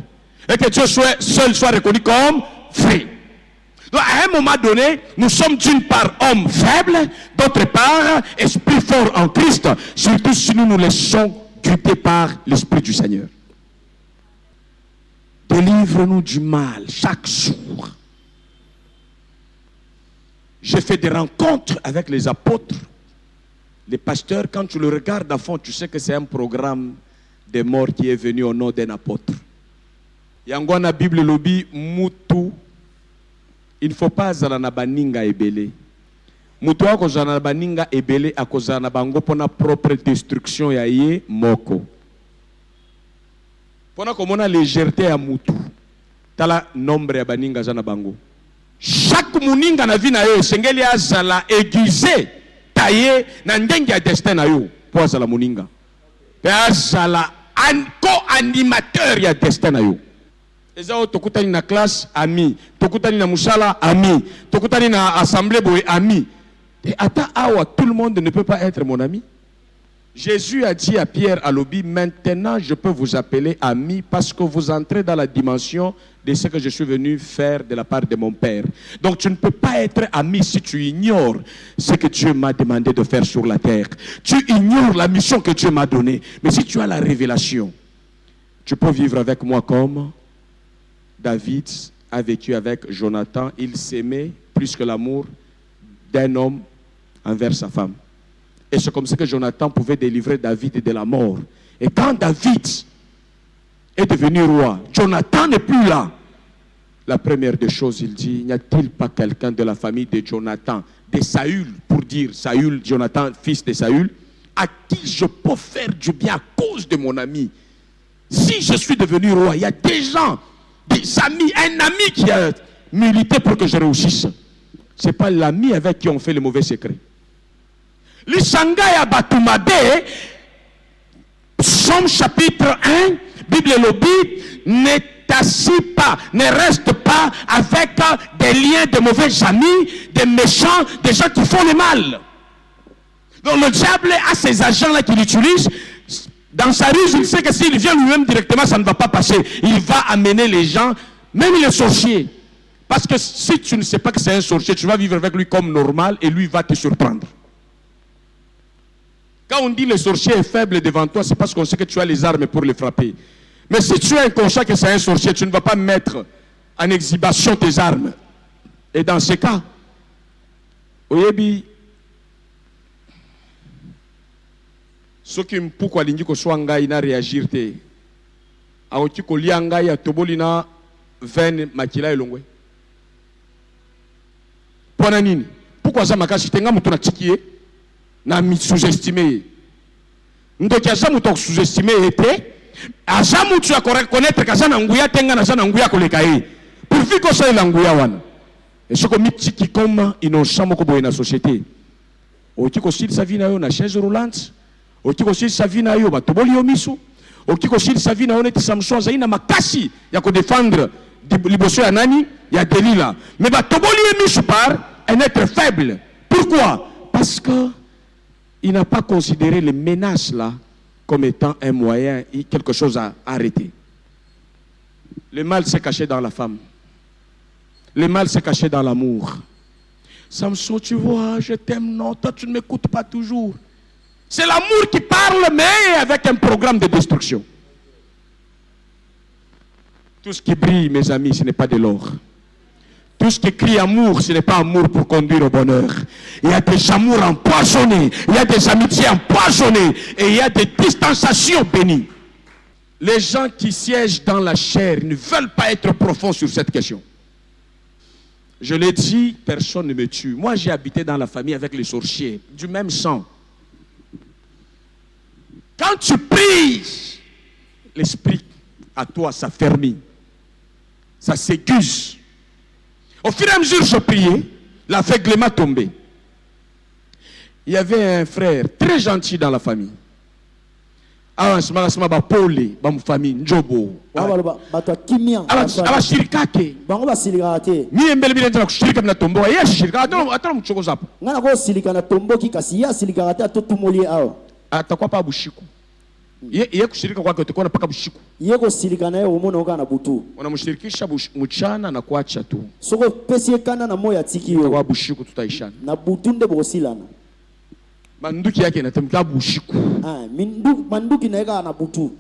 et que Dieu seul soit reconnu comme vrai. Donc à un moment donné, nous sommes d'une part hommes faibles, d'autre part esprit fort en Christ, surtout si nous nous laissons guider par l'Esprit du Seigneur. Délivre-nous du mal chaque jour. J'ai fait des rencontres avec les apôtres, les pasteurs. Quand tu le regardes à fond, tu sais que c'est un programme des morts qui est venu au nom d'un apôtre. Yangwana Bible lobby mutu. Il ne faut pas zala baninga ebele. Mutu ako zala baninga ebele ako zala bango pona propre destruction ya ye moko. Pona komona légèreté ya mutu. Tala nombre ya baninga zana bango. Chaque muninga na vie na yo sengeli azala aiguisé taillé na ndenge ya destin na yo po azala muninga. Pe azala co-animateur ya destin na yo. Ezao tokutani na classe ami, tokutani na musala ami, tokutani na assemblée boy ami. Et ata awa tout le monde ne peut pas être mon ami. Jésus a dit à Pierre à l'obi, maintenant je peux vous appeler ami parce que vous entrez dans la dimension de ce que je suis venu faire de la part de mon Père. Donc tu ne peux pas être ami si tu ignores ce que Dieu m'a demandé de faire sur la terre. Tu ignores la mission que Dieu m'a donnée. Mais si tu as la révélation, tu peux vivre avec moi comme David a vécu avec Jonathan. Il s'aimait plus que l'amour d'un homme envers sa femme. Et c'est comme ça que Jonathan pouvait délivrer David de la mort. Et quand David est devenu roi, Jonathan n'est plus là. La première des choses, il dit, n'y a-t-il pas quelqu'un de la famille de Jonathan, de Saül, pour dire Saül, Jonathan, fils de Saül, à qui je peux faire du bien à cause de mon ami? Si je suis devenu roi, il y a des gens, des amis, un ami qui a milité pour que je réussisse. Ce n'est pas l'ami avec qui on fait les mauvais secrets. L'Ishangaya Batumade, Psaume chapitre 1, Bible lobby, ne t'assis pas, ne reste pas avec des liens de mauvais amis, des méchants, des gens qui font le mal. Donc le diable a ces agents-là qu'il utilise. Dans sa ruse, il sait que s'il vient lui-même directement, ça ne va pas passer. Il va amener les gens, même les sorciers. Parce que si tu ne sais pas que c'est un sorcier, tu vas vivre avec lui comme normal et lui va te surprendre. Quand on dit le sorcier est faible devant toi, c'est parce qu'on sait que tu as les armes pour le frapper. Mais si tu es inconscient que c'est un sorcier, tu ne vas pas mettre en exhibition tes armes. Et dans ce cas, Oyebi, ce qui me pourquoi l'indique que soit ngai na réagir te, aoti ko lianga ya tobolina veine makila elongwe. Pona nini? Pourquoi ça makashi tenga mutu na tikiye na mi sous-estimé? Ndoki aza mutu sous-estimé était aza mutu ya connaître kaza na nguya tenga na sana nguya koleka ye. Pourvu que ça la nguya wana. Et ce comme tiki comme innocent moko boye na société. Oti ko sil sa vie na yo na chaise roulante. Oti ko sil sa vie na yo ba toboli yo miso. Oti ko sil sa vie na yo neti Samson zaina makasi ya ko défendre liboso ya nani ya Delila. Mais ba toboli yo miso par un être faible. Pourquoi? Parce que il n'a pas considéré les menaces là comme étant un moyen, quelque chose à arrêter. Le mal s'est caché dans la femme. Le mal s'est caché dans l'amour. Samson, tu vois, je t'aime, non, toi tu ne m'écoutes pas toujours. C'est l'amour qui parle, mais avec un programme de destruction. Tout ce qui brille, mes amis, ce n'est pas de l'or. Tout ce qui crie amour, ce n'est pas amour pour conduire au bonheur. Il y a des amours empoisonnés, il y a des amitiés empoisonnées et il y a des distanciations bénies. Les gens qui siègent dans la chair ne veulent pas être profonds sur cette question. Je l'ai dit, personne ne me tue. Moi, j'ai habité dans la famille avec les sorciers, du même sang. Quand tu pries, l'esprit à toi s'affermit, ça s'aiguise. Au fur et à mesure je priais, l'aveuglement tombait. Il y avait un frère très gentil dans la famille. Ah, c'est ma famille, Njobo. Abashirikake.
bango basilikaka te
Mie mbele bila nzala kushirika mna tombo. Yeye shirika atala mchoko zapo.
ngana kosilika na tomboki kasi ye asilikaka te atotumoli awa
Atakuwa pa bushiku. Yeye kushirika kwake utakuwa paka bushiku.
ye kosilika na ye omona oka na butu
Unamshirikisha mchana na kuacha tu.
soko pesi ye kanda na moyo atiki yo
Kwa bushiku tutaishana.
na butu nde bokosilana
Manduki yake inatamka bushiku.
manduki na ye kaka na butu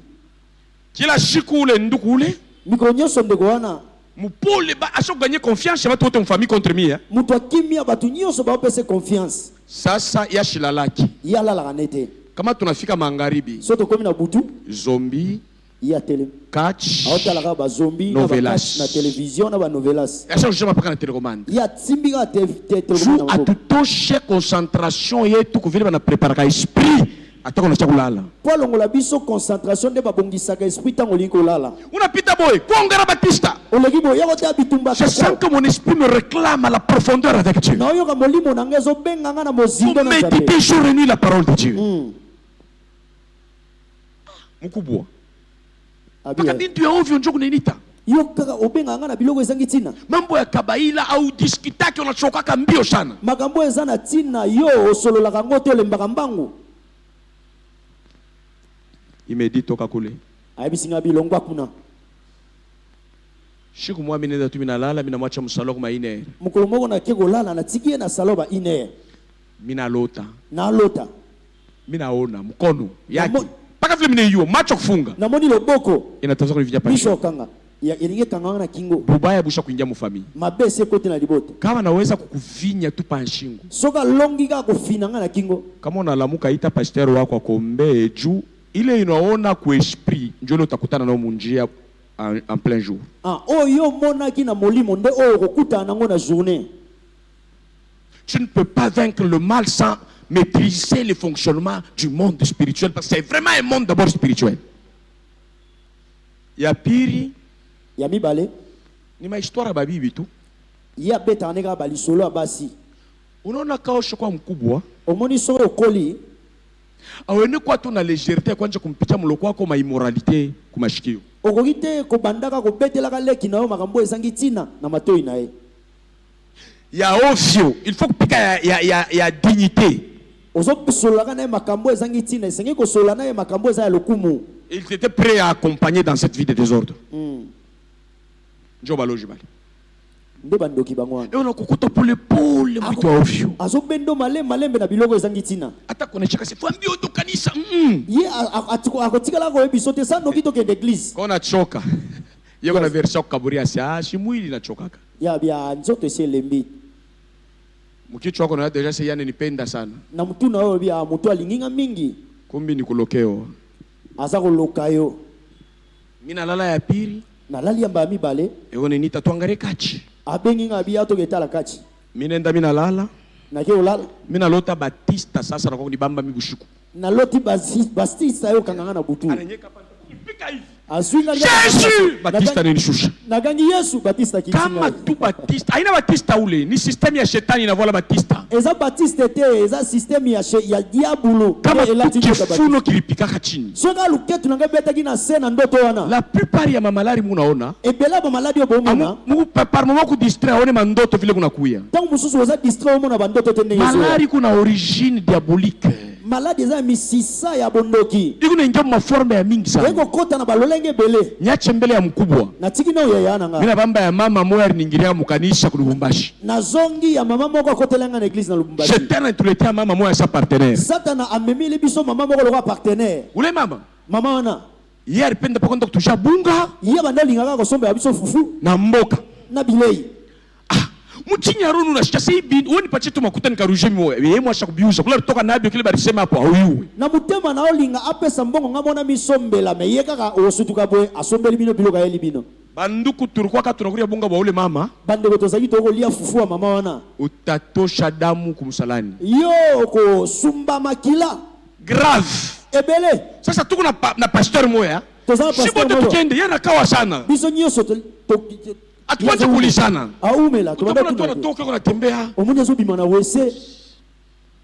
Kila shiku ule nduku ule
mikolo nyonso ndeko wana
mupole ba aso gagner confiance ba toute une famille contre moi.
moto akimia bato nyonso baopesa confiance
Sasa yashilalaki.
ye alalaka ne te
Kama tunafika magharibi,
so tokomi na butu
zombie,
ye atelemi
catch,
aotalaka bazombi na
Novelas.
bakati na televizio na banovelas
yasha kushema paka na telecommande.
ye atimbi kaka
Jou
telefone
atutoshe concentration yetu kuvile bana prepara esprit atako na chakulala.
po alongola biso concentration nde babongisaka esprit ntango olingi kolala
Unapita boy, kuongera Batista.
oleki boye ya koteya bitumba
Je sens que mon esprit me réclame à la profondeur avec Dieu.
naoyoka molimo na ngai ezobenga ngai na mozindo
Pour
na Nzambe.
méditer jour et nuit la parole de Dieu. Mukubwa.
Abi,
Paka bintu ya ovyo njoo kunenita.
yo kaka obenga ngai na biloko ezangi ntina
Mambo ya kabaila au diskitaki unachokaka mbio sana.
makambo eza na ntina yo osololaka yango te olembaka mbangu
Imedi toka kule.
ayebisi ngai bilongwa kuna
Shiku mwa minenda tu minalala mina mwacha msalo kuma ine.
mokolo moko nake kolala natiki ye na saloba ine
Mina lota.
nalota
Minaona mkono yake.
Namo-
Paka vile mina hiyo macho kufunga.
namoni loboko
Inatafuta kunivija
miso
pa.
okanga elingi ekanga ngai na kingo
Bubaya busha kuingia mu famille.
mabe esi ekoti na libota
Kama naweza kukuvinya tu pa nshingo.
soki alongi kaka kofina ngai na kingo
Kama unalamuka ita pasteur wako akombe juu ile inaona ku esprit njoo utakutana nao munjia en plein jour.
oyo omonaki na molimo nde oyo okokutana nango na journée
Tu ne peux pas vaincre le mal sans maîtriser le fonctionnement du monde spirituel parce que c'est vraiment un monde d'abord spirituel. Ya piri
ya mibale
ni mahistoire ya babibi tu.
ye abetaka nde kaka balisolo ya basi
Unaona kaosho kwa mkubwa
omoni soki okoli
awene kwa tu na légèreté kwanja kumpitia muloko wako ma immoralité kumashikio.
okoki te kobandaka kobetelaka leki na yo makambo ezangi ntina na matoi na ye
Ya ovyo, il faut kupika ya dignité.
ozosololaka na ye makambo ezangi ntina esengi kosolola na ye makambo eza ya lokumu
Il était prêt à accompagner dans cette vie de désordre. Njo baloji bali.
nde bandoki bango wana
Et on a kukuta pole pole mwitu wa ovyo.
azobendo malembe na biloko ezangi ntina
Hata konechaka se fambio do kanisa.
ye akotikala koyebiso te sa noki tokende eglise
Kona choka. Yeko na version kaburia si mwili na chokaka.
ya bia nzoto esi elembi
Mkichwa wako na deja se yani nipenda sana.
na mutu na oyo bia mutu alinginga mingi
Kumbi ni kulokeo.
aza koloka yo
Mina lala ya piri.
nalali yamba ya mibale
Ego ni nita tuangare kachi.
abengi nga bia toketala kati
Minenda mina lala.
nake olala
Mina lota Batista sasa na kwa kunibamba mibushiku.
naloti bastisa yo kanganga na butu
Ananyeka panta. Ipika hivi.
azwinga
Jésus! Batista ni nishusha.
nagangi yesu batista
Kama
kitinga
tu Batista. Haina Batista ule. Ni système ya shetani inavola Batista.
eza batiste te eza systeme ya diabulu
Kama
elati
tu
nzoka Batista.
kifuno kilipikaka chini.
soki aluketu nanga betaki na se na ndoto wana
La plupart ya mamalari munaona.
ebele bamaladi oyo bomona
Par moment ku distrait aone mandoto vile kunakuya.
ntango mosusu oza distrait omona bandoto te ndenge
Malari kuna origine diabolique.
maladi eza misisa ya bondoki
Iko naingia maforme ya mingi sana.
ekokota na balolenge ebele
Nyache mbele ya mkubwa.
natiki na oyo yaya nanga
Mina bamba ya mama moya alingiria mukanisa ku Lubumbashi.
nazongi ya mama moko akotelanga na eglise na lubumbashi
Shetani atuletea mama moya sa partenaire.
satana amemili biso mama moko lokwa partenaire
Ule mama
mama wana
yeye alipenda pa kwenda kutusha bunga
ye banda alingaka kosombela biso fufu
na mboka.
na bilei
Mutinya ronu na shikase ibi woni pacheto makuta nikaruje mo ye mwa shakubiuza kula toka nabi kile barisema hapo auyu
na mutema na olinga apesa mbongo ngamona misombela me yekaka osutuka boy asombeli bino biloka yeli bino
banduku turukwa ka tunakuria bonga ba ule mama
bande botozaki to kolia fufua mama wana
utatosha damu kumsalani
yo ko sumba makila
grave
ebele
sasa tuko na pastor moya shibote tukende yana kawa sana
biso nyoso to
atuanze kulishana
aumela
tuna toka kuna tembea
omunye zo bimana wese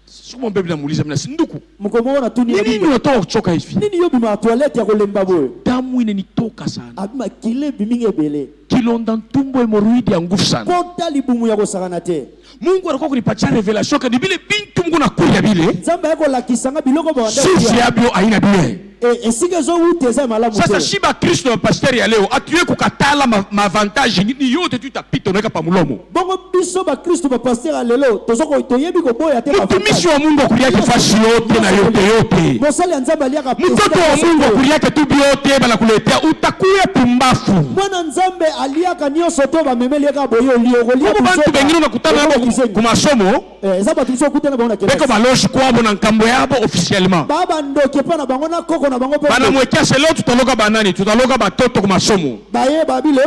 sikumo mbebe namuuliza mna sinduku
mkomona tu
nini unatoka kuchoka hivi
nini yo bima toilette ya kolemba boyo
damu inanitoka sana
abima kile biminge ebele
kilonda ntumbo hemorrhoid ya nguvu sana
kota libumu ya kosakana te
Mungu alikuwa kunipatia revelation kadi bile bintu Mungu nakuya bile
nzamba yako lakisanga biloko ba wanda
sisi yabyo aina bile
esike zo uteza malamu
sasa shiba Kristo pastor ya leo atuye kukatala avantage ni yote tutapita unaweka pa mulomo
bongo biso ba Kristo ba pasteur ya lelo tozoko toyebi ko boya te
mtumishi wa Mungu kuliake fasi yote na yote
mosali ya nzamba aliaka
mtoto wa Mungu kuliake tu biote bana kuletea utakuya pumbafu
mwana nzambe aliaka nyoso to ba memeli yaka boyo lioko lioko
bantu bengine unakutana nabo ku masomo
ezaba tuso kutana baona kile
beko baloji kwabo na nkambo yabo officiellement
baba ndoke pana bango na koko na bango pe
bana mwekea selo tutaloka banani tutaloka batoto ku masomo
baye babile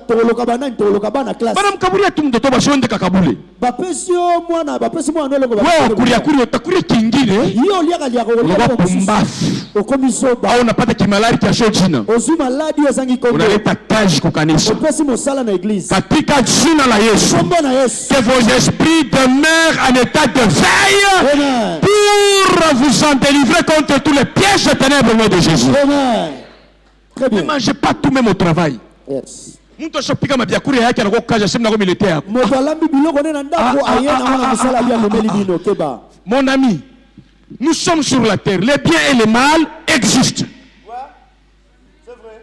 toloka banani toloka bana class
bana mkaburia tu mtoto bashonde kakabule
bapesio mwana bapesi mwana lelo ba
wewe kuria utakuria kingine
hiyo liaka liako
liako pumbafu
okomisoba
au unapata kimalari cha shojina
ozuma ladi ezangi kongo
unaleta taji kwa kanisa
opesi mosala na église
katika jina la Yesu
kombo na Yesu
que vos esprits demeurent en état de veille
Amen.
pour vous en délivrer contre tous les pièges de ténèbres au nom de Jésus.
Amen. Très bien.
Ne mangez pas tout même au travail.
Yes.
Mtu ashapika mabiakuri yake anakuwa kaja sema nako militaire hapo.
Moto alambi biloko nena ndako ayena mwana musala bia memeli bino keba.
Mon ami, nous sommes sur la terre. Les biens et les mal existent.
Ouais. C'est vrai.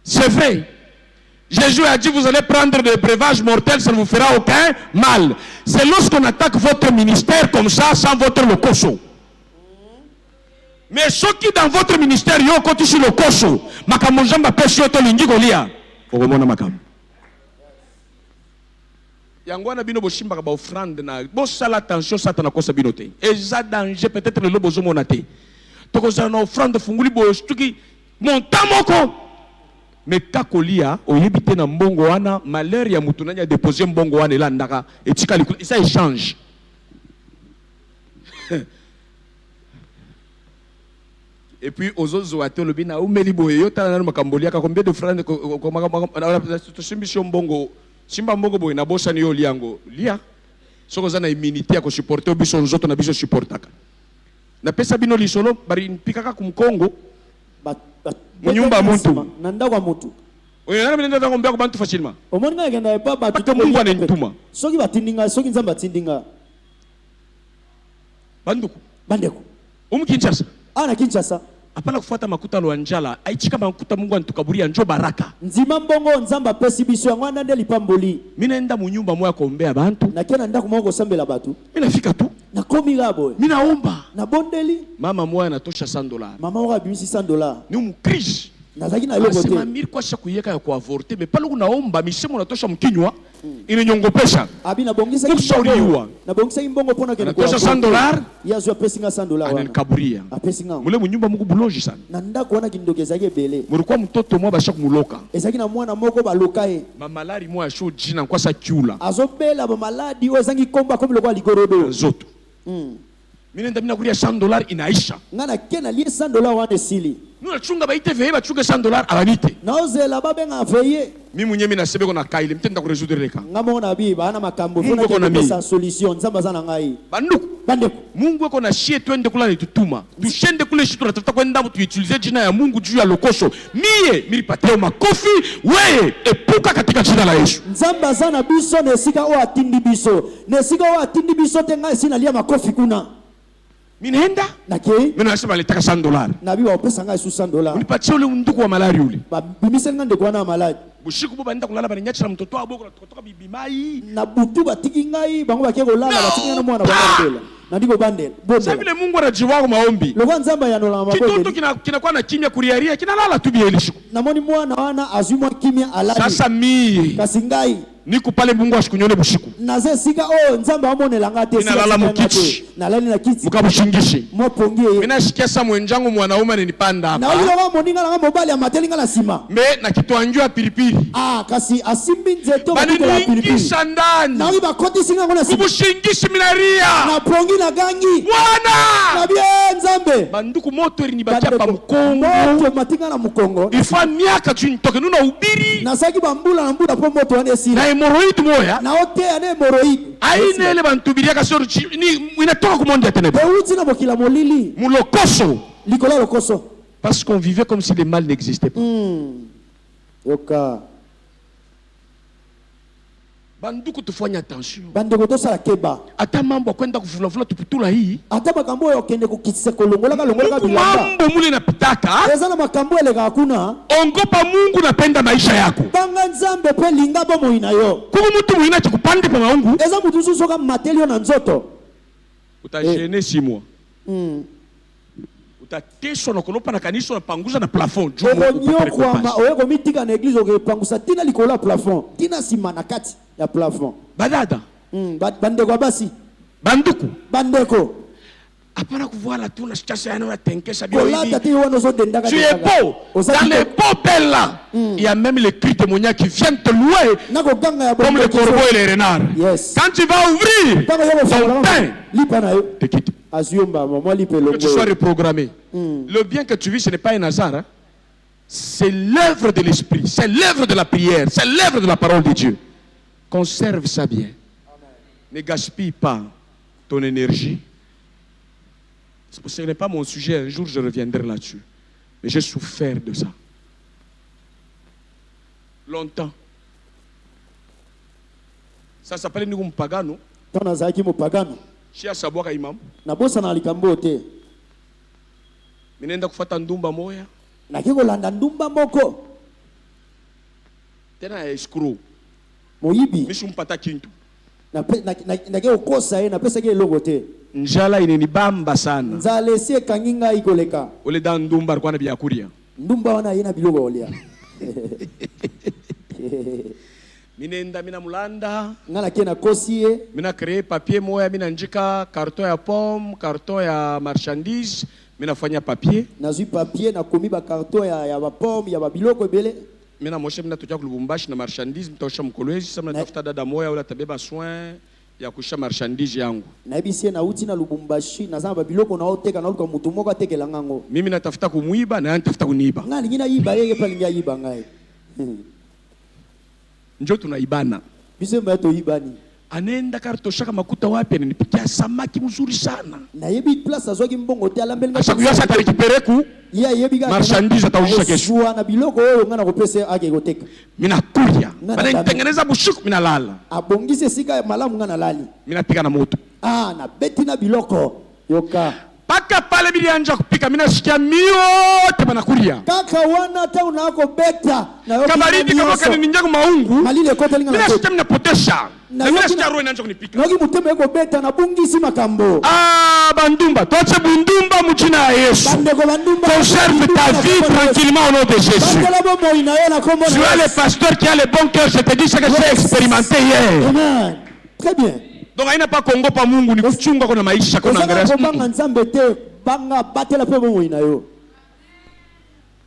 C'est vrai. Jésus a dit, vous allez prendre des breuvages mortels, ça ne vous fera aucun mal. C'est lorsqu'on attaque votre ministère comme ça, sans votre locoso. Mais ceux qui dans votre ministère, ils ont continué le locoso. Makamonjamba pêche yoto lingi golia. Oromona makam. Yangwana bino boshimba ba offrande na bo sala attention satana kosa bino te. Eza danger peut-être le lobo zomona te. Toko za na offrande funguli bo stuki montamoko. Mais kakolia oyebite na mbongo wana malheur ya mutu nanya déposer mbongo wana elandaka etika likula ça échange. Et puis aux autres watelo bina umeli boye yota na makambolia ka combien de francs to simbisho mbongo simba mbongo boye na bosa ni yo liango lia soko za na immunité ko supporter biso nzoto na biso supportaka na pesa bino lisolo bari mpikaka kumkongo munyumba muntu
nanda kwa mutu
oyo na binenda ngombe ko bantu facilement
omoni nga genda pa ba
tuto Mungu anentuma
soki batindinga soki nzamba tindinga
banduku
bandeko
Kinshasa
ana Kinshasa
apana kufuata makuta lo njala aichika makuta Mungu antukaburia njo baraka
nzima mbongo nzamba pesi biso yango nande lipamboli
mina enda munyumba moya kuombea bantu
na kena ndako moko sambela batu
mina fika tu
na komi gabo
mina omba
na bondeli
mama moya anatosha $100
mama waka bimisi $100
ni umkrish
nazaki na eloko
sema
te
miri kwa sha kuyeka ya kuavorter mais pale unaomba misemo unatosha mkinywa inanyongopesha
abi na bongisa
kushauriwa
na bongisa mbongo pona kena
anatosha $100
yazo apesi nga $100 wana
ananikaburia
apesi nga
mule munyumba Mungu buloji sana
na ndako wana kindokezaki ebele
mulikuwa mtoto mwa basha kumuloka
ezaki na mwana moko baloka ye
mamalari mwa sho jina kwa sa kiula
azobela ba maladi oyo ezangi komba komi lokwa ligorodo
zoto mina ndamina kuria $100 inaisha
ngana kena lie $100 wana esili
nuna chunga baite veye bachunge $100 abanite
naozela babenga veye
mimi mwenyewe mimi nasebe kona kaile mtenda ku résoudre leka
ngamo na bi bana makambo
Mungu
fona
kona
sa solution nzamba zana ngai
banduku
bandeko
Mungu eko na shie twende kula nitutuma tushende kule shi tunatafuta kwenda tuutilize jina ya Mungu juu ya lokosho mie milipatia makofi wewe epuka katika jina la Yesu
nzamba zana biso nesika o atindi biso nesika o atindi biso te ngai sina lia makofi kuna
minaenda
nakei
mimi nasema letaka $100
na bi wapesa ngai $100
unipatie ule nduku wa malari ule
bimise ngande kwa na maladi
bushiku bo baenda kulala baninyachira mtoto wabo kutoka bibi mai
na butu batiki ngai bango bakie kolala batiki na mwana bandela na ndiko bandela
sasa vile Mungu anajiwa maombi
lokwa nzamba ya nola makofi
kitoto kinakuwa na kimya kuriaria kinalala tu bielisho
namoni mwana wana azumwa kimya alali
sasa mie
kasi ngai
Niku pale Mungu ashikunyone bushiku.
naza sika o nzambe amonela nga te
Mina lala mukiti.
nalali na kiti
Mukabushingishi.
mopongi
Mina shikia sa mwenjangu mwanaume ananipanda
na
hapa.
olilo moninga na mobali amatelinga na sima
Me na kitwanjua pilipili.
kasi asimbi nzeto
Bani
bakikola pilipili
niingisha ndani.
na wiba koti singa ngona sima
Kubushingishi minaria.
na pongi na gangi
Bwana.
na bien nzambe
Banduku moto ilinibakia pa mkongo.
moto matinga na mukongo
Ifa miaka tu nitoke nuna ubiri.
na saki bambula na mbuda po moto wane
Na
sina
hemorrhoid moya.
na ote ane hemorrhoid
Aine ele bantubiria kasoro ni inatoka kumonde tena.
beuti na bokila molili
Mulokoso.
likola lokoso
Parce qu'on vivait comme si le mal n'existait pas.
yoka
Banduku tufanye attention.
bandeko tosala keba
Ata mambo kwenda kufulavula tuputula hii.
ata makambo oyo okende kokitisa kolongolaka longolaka
Mungu
bilamba
mambo muli napitaka.
eza na makambo elekaka kuna
Ongopa Mungu napenda maisha yako.
banga nzambe mpe linga bomoi na yo
Kumu mtu mwina chikupande pa maungu.
eza mutu mosusu oka mateli yo na nzoto
Utagene 6 mois. Utateswa na kolopa na kanisa na panguza na plafond.
okonyokwama oye komitika na eglize okepangusa tina likolo ya plafond tina nsima na kati ya plafond
Badada.
bandeko ya basi
Banduku.
bandeko
Apana kuvoila tu na situation yana na tenkesha
kolata
bio.
te wana ozodendaka
Tu es beau. Dans les beaux belles là. Il y a même les cris témoignages qui viennent te louer.
nakoganga ya
Comme les corbeaux et les renards.
Yes.
Quand tu vas ouvrir
ntango yo
ton
kofungola
pain,
lipa na yo
te quitte.
azuyombama mwa lipa
Que tu sois
elongo
reprogrammé. Le bien que tu vis, ce n'est pas un hasard. Hein? C'est l'œuvre de l'esprit, c'est l'œuvre de la prière, c'est l'œuvre de la parole de Dieu. Conserve ça bien. Ne gaspille pas ton énergie. Ce n'est pas mon sujet, un jour je reviendrai là-dessus. Mais j'ai souffert de ça. Longtemps. Ça s'appelle Nigum Pagano.
ntango nazalaki mopagano
Chia Sabwaka Imam.
nabosana na likambo oyo te
Minenda kufata ndumba moya.
naki kolanda ndumba moko
Tena escrow.
moyibi
Mishu mpata kintu.
naki kokosa ye napesaki eloko te
Njala inenibamba sana.
nzala esi ekangi ngai koleka
Ole da ndumba alikuwa na byakuria.
ndumba wana ye na biloko ya kolia
Minenda mina mulanda.
nga nake nakosi ye
Mina créer papier moya mina njika carton ya pomme, carton ya marchandise, mina fanya papier.
nazwi papier nakomi bakarton ya bapome ya babiloko ebele
Mina moshe mina tokia ku Lubumbashi na marchandise mtaosha mkolwezi sasa mina tafuta dada moya ule atabeba soin ya kusha marchandise yangu.
nayebisi ye nauti na lubumbashi naza na babiloko naoteka naoluka motu moko atekela ngango
Mimi natafuta kumwiba na yeye natafuta kuniiba.
nga alingi nayiba ye mpe alingi ayiba ngai
Njo tunaibana.
biso mba toyibani
Anenda kartoshaka makuta wapi ananipikia samaki mzuri sana.
nayebi place azwaki mbongo te alambeli
Asa kuyasa atarekipere ku
ye ayebi
marchandise atauzisha kesho.
kasuwa na biloko oyo nga nakopesa ake koteka
Mina kuria.
Nana
Bana
dame.
nitengeneza bushiku mina lala.
abongisi esika ya malamu nga nalali
Mina pika na moto.
nabeti na biloko yoka
Paka pale bilianja kupika mina sikia miote bana kuria.
kaka wana ta unakobeta
Kabaridi kaboka ni ninjaku maungu.
malili ekotelinga
Mina
na
sikia mina potesha. Na mina sikia roho inaanza kunipika.
noki mutema ekobeta nabungisi makambo
Bandumba, toche bundumba mchina ya Yesu.
bandeko bandumba
Conserve ta vie tranquillement au nom de Jésus.
bandela bomoi na yo na kombo
Tu es le pasteur qui a le bon cœur, je te dis ce que j'ai expérimenté hier.
amen très bien
Donc haina pa Kongo pa Mungu ni kuchunga kuna maisha kuna
ozanga
angalia.
kobanga nzambe te banga batela mpe bomoi na yo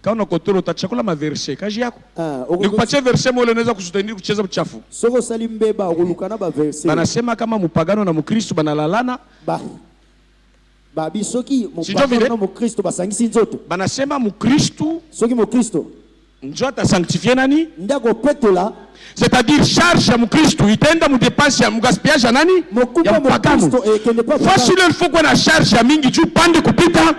Kaona kotoro utachakula maverse kaji yako.
Okokosi-
Nikupatie verse moja unaweza kusutenir kucheza mchafu.
soki osali mbeba okoluka na baverse
Banasema kama mupagano na mukristo banalalana,
babi soki
Sijua vile.
mopagano na mokristo basangisi nzoto
banasema mukristo
soki mokristo
njo atasanctifie nani?
nde akopetola
C'est-à-dire charge ya mukristo itaenda mudepense ya mugaspillage ya nani?
mokumba
Ya mpagano.
mokristo ekende pa
Fasi ile ilifo kuwa na charge ya mingi juu pande kupita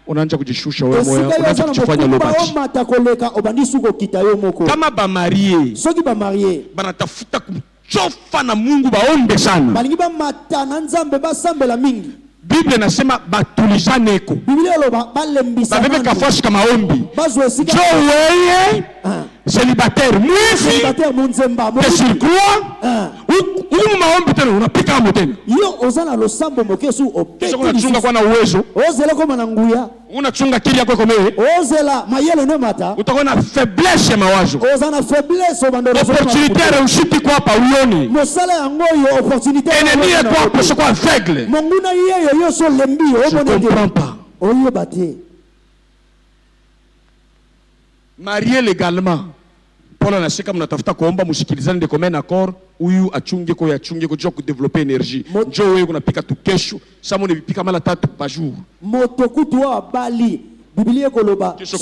unaanza kujishusha wewe moyo,
esika yo
unaanza
aza na
kujifanya
mokumba
lobati.
omata koleka obandi suki okita yo moko
Kama bamarie
soki bamarie
banatafuta kumchofa na Mungu baombe sana.
balingi bamata na nzambe basambela mingi
Biblia inasema batulizaneko.
biblia eloba balembisa
Babebe kafoshi kama ombi.
bazwa esika
Jo weye célibataire mwizi
célibataire munzemba
de surcroît Umu maombi tena unapika hapo tena.
Yo ozana losambo mokesu
Kisha kuna
opeki.
chunga kwa na uwezo.
Ozela koma na nguya.
Unachunga akili yako komewe.
Ozela mayele ne mata.
Utakuwa na faiblesse ya mawazo.
Ozana faiblesse obandolo.
Opportunité ya réussite kwa hapa uioni.
Mosala yango yo opportunité.
Ennemi est toi parce quoi aveugle.
Monguna yeyo yo so lembi
Je ne comprends pas.
Oyo bate.
Marié légalement. Paul anasema mnatafuta kuomba mshikilizane de commun accord huyu achunge kwa achunge kwa jua kudeveloper energie. Njoo wewe unapika tu kesho, sama unapika mara 3 par jour.
Moto kutu wa bali. Biblia koloba.
So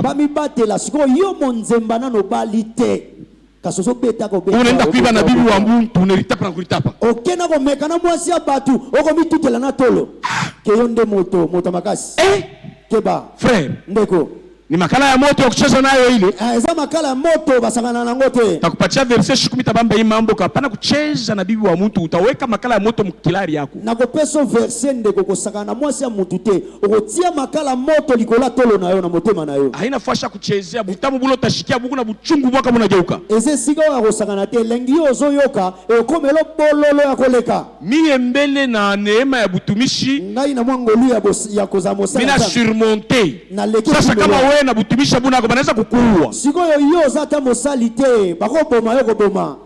bami batela siko yo monzemba nano bali te. Kasoso beta ko beta.
Unaenda kuiba na bibi wa muntu unaritapa na kulitapa.
Okena ko meka na mwasi ya batu, oko mitutela na tolo. Keyonde moto makasi. Keba.
Frère.
Ndeko.
Ni makala ya moto ya kucheza nayo ile.
Eza makala ya moto basangana na ngote.
Takupatia verset 10 tabamba hii mambo kapana kucheza na bibi wa mtu utaweka makala ya moto mkilari yako.
Nako peso verset ndeko kosakana mwasi ya mutu te. Okotia makala moto likola tolo na yo na motema na yo.
Haina fasha kuchezea butamu bulo tashikia buku na buchungu bwaka munageuka.
Eze siga wa kosakana te lengi yo zoyoka ekomelo bololo ya koleka.
Mie mbele na neema ya butumishi
ngai na mwangolu ya kozamosa.
Mina surmonter. Sasa kama wewe na butumisha buna ko banaweza kukuua.
Sikoyo yo zata mosali te bakoboma yo koboma.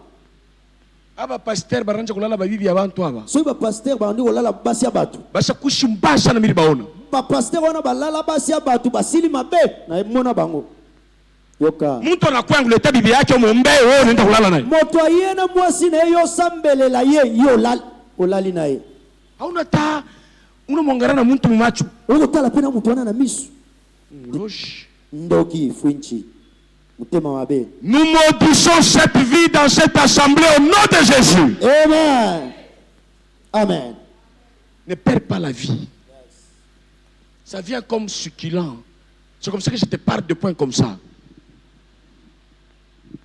Aba pasteur baranja kulala babibi ya bantu aba.
So ba pasteur bandi kolala basi ya batu.
Basha kushimbasha na mili baona.
Ba pasteur wana balala basi ya batu basili mabe na mona bango. Yoka.
Mtu anakuanguleta bibi yake muombe wewe unaenda kulala naye.
Moto ayena mwasi na yo sambelela ye yo olali naye.
Hauna ta unamwangalia na mtu mumacho.
Uko tala pena mtu wana na misu.
Roche.
Ndoki Fwinchi. Mutema mabe.
Nous maudissons cette vie dans cette assemblée au nom de Jésus.
Amen. Amen.
Ne perds pas la vie. Ça vient comme succulent. C'est comme ça que je te parle de points comme ça.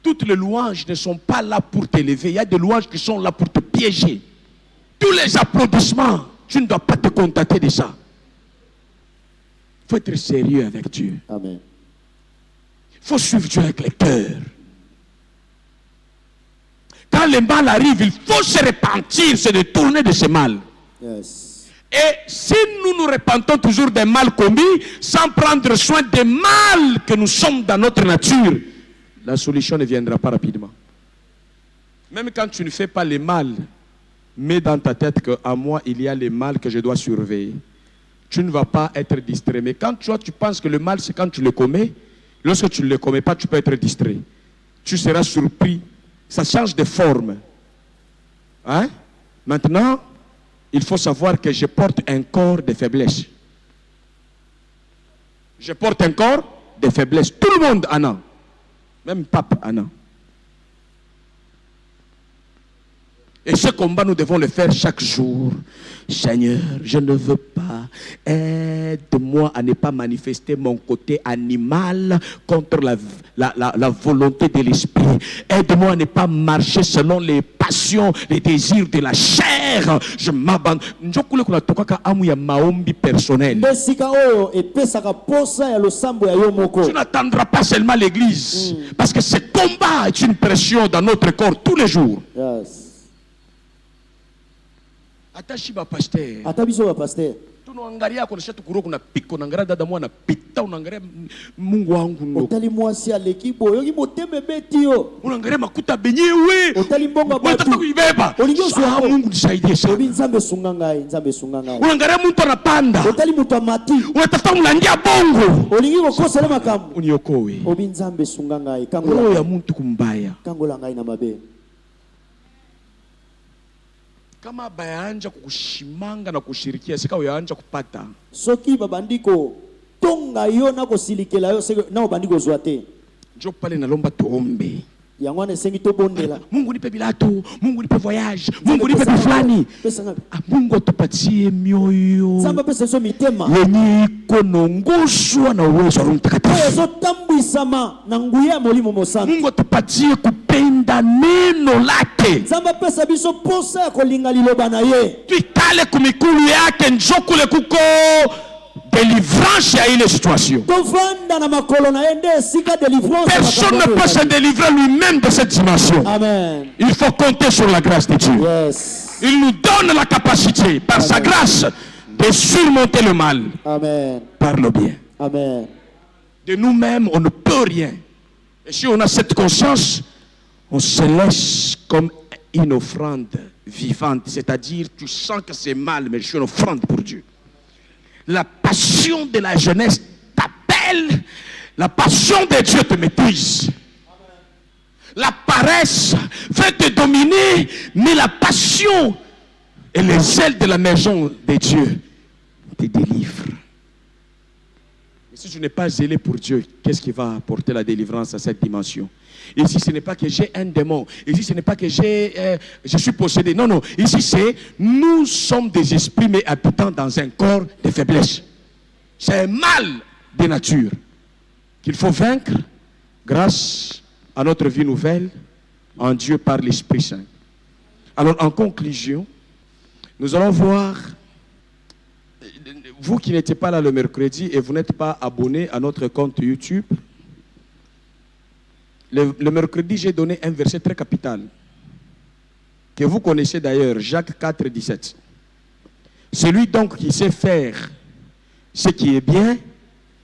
Toutes les louanges ne sont pas là pour t'élever. Il y a des louanges qui sont là pour te piéger. Tous les applaudissements, tu ne dois pas te contenter de ça. Il faut être sérieux avec Dieu.
Amen.
Il faut suivre Dieu avec les cœurs. Quand le mal arrive, il faut se repentir, se détourner de ce mal.
Yes.
Et si nous nous repentons toujours des mal commis, sans prendre soin des mal que nous sommes dans notre nature, la solution ne viendra pas rapidement. Même quand tu ne fais pas le mal, mets dans ta tête qu'à moi, il y a le mal que je dois surveiller. Tu ne vas pas être distrait. Mais quand toi, tu penses que le mal, c'est quand tu le commets, lorsque tu ne le commets pas, tu peux être distrait. Tu seras surpris. Ça change de forme. Hein? Maintenant, il faut savoir que je porte un corps de faiblesse. Je porte un corps de faiblesse. Tout le monde en a. Même Pape en a. Et ce combat, nous devons le faire chaque jour. Seigneur, je ne veux pas. Aide-moi à ne pas manifester mon côté animal contre la volonté de l'esprit. Aide-moi à ne pas marcher selon les passions, les désirs de la chair. Je m'abandonne. Personnel. Tu n'attendras pas seulement l'église. Parce que ce combat est une pression dans notre corps tous les jours.
Yes.
Atashiba pasteur.
Atabiso pasteur.
Tunaangalia kwa shatu kuro kuna piko naangalia dada mwana pita unaangalia Mungu wangu ndo.
Otali mwasi alekibo yoki moteme betio.
Unaangalia makuta benyewe.
Otali mbonga batu.
Unataka kuibeba.
Sasa
Mungu nisaidie sana.
Obi nzambe sunga ngai.
Unaangalia mtu anapanda.
Otali mtu amati.
Unatafuta mlangia bongo.
Olingi kokosa le makambo.
Uniokoe.
Obi nzambe sunga ngai.
Roho ya mtu kumbaya.
Kangola ngai na mabe.
Kama bayaanja kukushimanga na kushirikia sika uyaanja kupata.
Soki babandiko tonga yo na kosilikela yo seka na babandiko zwate.
Njoo pale nalomba tuombe.
Yangwane sengi to bondela.
Mungu nipe bilato, Mungu nipe voyage, Mungu nipe fulani. Mungu atupatie mioyo.
Samba pesa so mitema.
Yenye konongoshwa na uwezo wa Roho Mtakatifu.
Zo tambwisama na nguya molimo mosana.
Mungu atupatie kupenda neno lake.
Samba pesa biso posa ya kolinga liloba na ye.
Tuikale kumikulu yake njoo kule kuko délivrance à une situation.
tovanda na makolo na ye nde esika délivrance ya
Personne
makambo
ne peut
oyo.
se délivrer lui-même de cette dimension.
Amen.
Il faut compter sur la grâce de Dieu.
Yes.
Il nous donne la capacité, par sa grâce, de surmonter le mal
Amen.
par le bien.
Amen.
De nous-mêmes, on ne peut rien. Et si on a cette conscience, on se laisse comme une offrande vivante. C'est-à-dire, tu sens que c'est mal, mais je suis une offrande pour Dieu. La passion de la jeunesse t'appelle. La passion de Dieu te maîtrise. La paresse veut te dominer, mais la passion et les ailes de la maison de Dieu te délivrent. Mais si je n'ai pas zélé pour Dieu, qu'est-ce qui va apporter la délivrance à cette dimension? Ici, ce n'est pas que j'ai un démon. Ici, ce n'est pas que je suis possédé. Non, non. Ici, c'est nous sommes des esprits, mais habitant dans un corps de faiblesse. C'est un mal de nature qu'il faut vaincre grâce à notre vie nouvelle en Dieu par l'Esprit Saint. Alors, en conclusion, nous allons voir, vous qui n'étiez pas là le mercredi et vous n'êtes pas abonné à notre compte YouTube, le mercredi, j'ai donné un verset très capital, que vous connaissez d'ailleurs, Jacques 4, 17. Celui donc qui sait faire ce qui est bien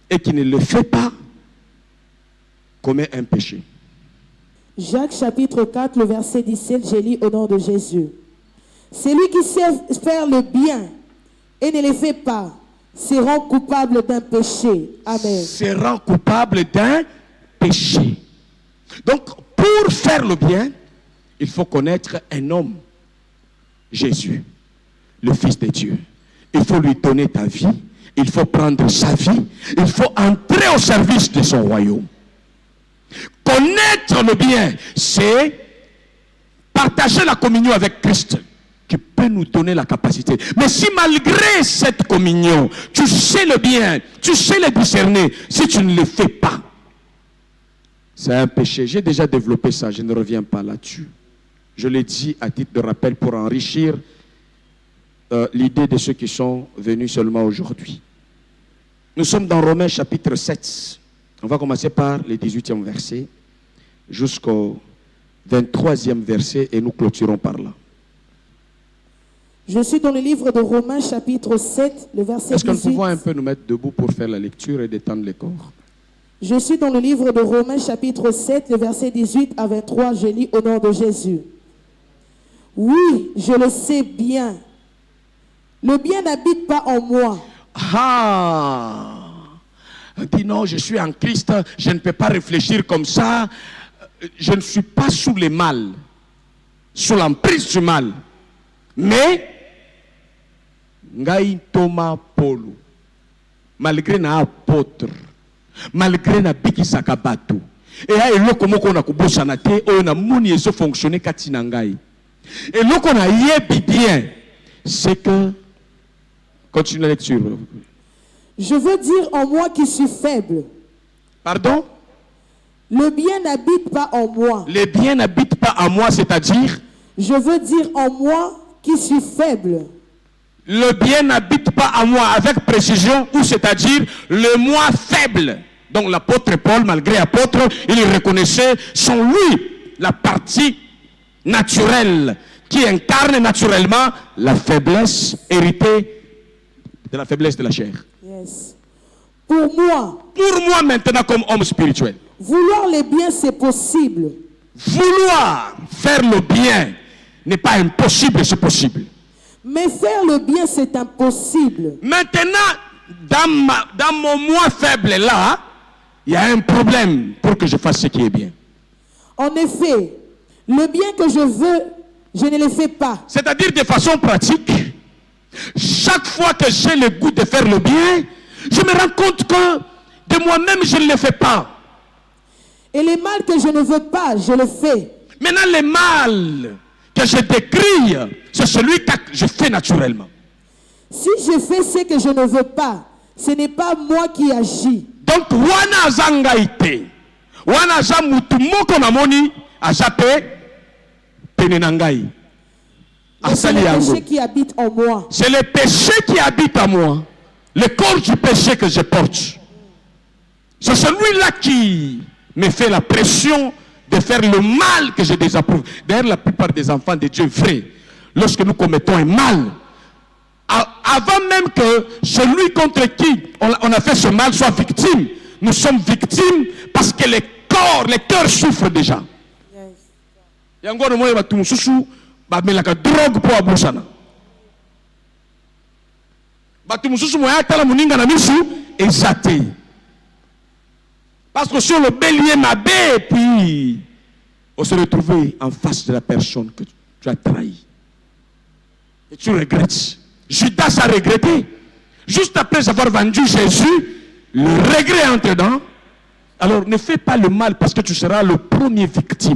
et qui ne le fait pas, commet un péché.
Jacques chapitre 4, le verset 17, j'ai lu au nom de Jésus. Celui qui sait faire le bien et ne le fait pas sera coupable d'un péché. Amen.
Sera coupable d'un péché. Donc, pour faire le bien, il faut connaître un homme, Jésus, le Fils de Dieu. Il faut lui donner ta vie, il faut prendre sa vie, il faut entrer au service de son royaume. Connaître le bien, c'est partager la communion avec Christ, qui peut nous donner la capacité. Mais si malgré cette communion, tu sais le bien, tu sais le discerner, si tu ne le fais pas, c'est un péché. J'ai déjà développé ça, je ne reviens pas là-dessus. Je l'ai dit à titre de rappel pour enrichir l'idée de ceux qui sont venus seulement aujourd'hui. Nous sommes dans Romains chapitre 7. On va commencer par le 18e verset jusqu'au 23e verset et nous clôturons par là.
Je suis dans le livre de Romains chapitre 7, le verset 18.
Est-ce que nous pouvons un peu nous mettre debout pour faire la lecture et détendre les corps?
Je suis dans le livre de Romains chapitre 7, le verset 18 à 23, je lis au nom de Jésus. Oui, je le sais bien. Le bien n'habite pas en moi.
Ah! Dis non, je suis en Christ, je ne peux pas réfléchir comme ça. Je ne suis pas sous le mal, sous l'emprise du mal. Mais, ngai Thomas Paul, malgré na apôtre, malgré na biki sakabatu, et là eloko moko na kubosana te oyo na moni ezo fonctionner kati na ngai. Eloko na yebi bien, c'est que continue la lecture.
Je veux dire en moi qui suis faible.
Pardon?
Le bien n'habite pas en moi.
Le bien n'habite pas en moi, c'est-à-dire?
Je veux dire en moi qui suis faible.
Le bien n'habite pas en moi avec précision, ou c'est-à-dire le moi faible. Donc l'apôtre Paul, malgré apôtre, il reconnaissait son lui, la partie naturelle, qui incarne naturellement la faiblesse héritée de la faiblesse de la chair.
Yes. Pour moi
maintenant comme homme spirituel,
vouloir le bien c'est possible.
Vouloir faire le bien n'est pas impossible, c'est possible.
Mais faire le bien c'est impossible.
Maintenant, dans mon moi faible là, il y a un problème pour que je fasse ce qui est bien.
En effet, le bien que je veux, je ne le fais pas.
C'est-à-dire de façon pratique, chaque fois que j'ai le goût de faire le bien, je me rends compte que de moi-même je ne le fais pas.
Et le mal que je ne veux pas, je le fais.
Maintenant, le mal que je décris, c'est celui que je fais naturellement.
Si je fais ce que je ne veux pas, ce n'est pas moi qui agis.
Donc, wana zangaite, wana za mutu moko na moni, azape penenangai.
C'est le péché qui habite en moi.
C'est le péché qui habite en moi. le corps du péché que je porte. C'est celui-là qui me fait la pression de faire le mal que je désapprouve. D'ailleurs, la plupart des enfants de Dieu vrais, lorsque nous commettons un mal, avant même que celui contre qui on a fait ce mal soit victime, nous sommes victimes parce que les cœurs souffrent déjà. Il y a encore un moment où nous bamelaka drogue pour abusana. Batu mususu moya tala muninga na misu exaté. Parce que sur le bélier mabé, puis on se retrouve en face de la personne que tu as trahi. Et tu regrettes. Judas a regretté. Juste après avoir vendu Jésus, le regret entre dedans. Alors ne fais pas le mal parce que tu seras le premier victime.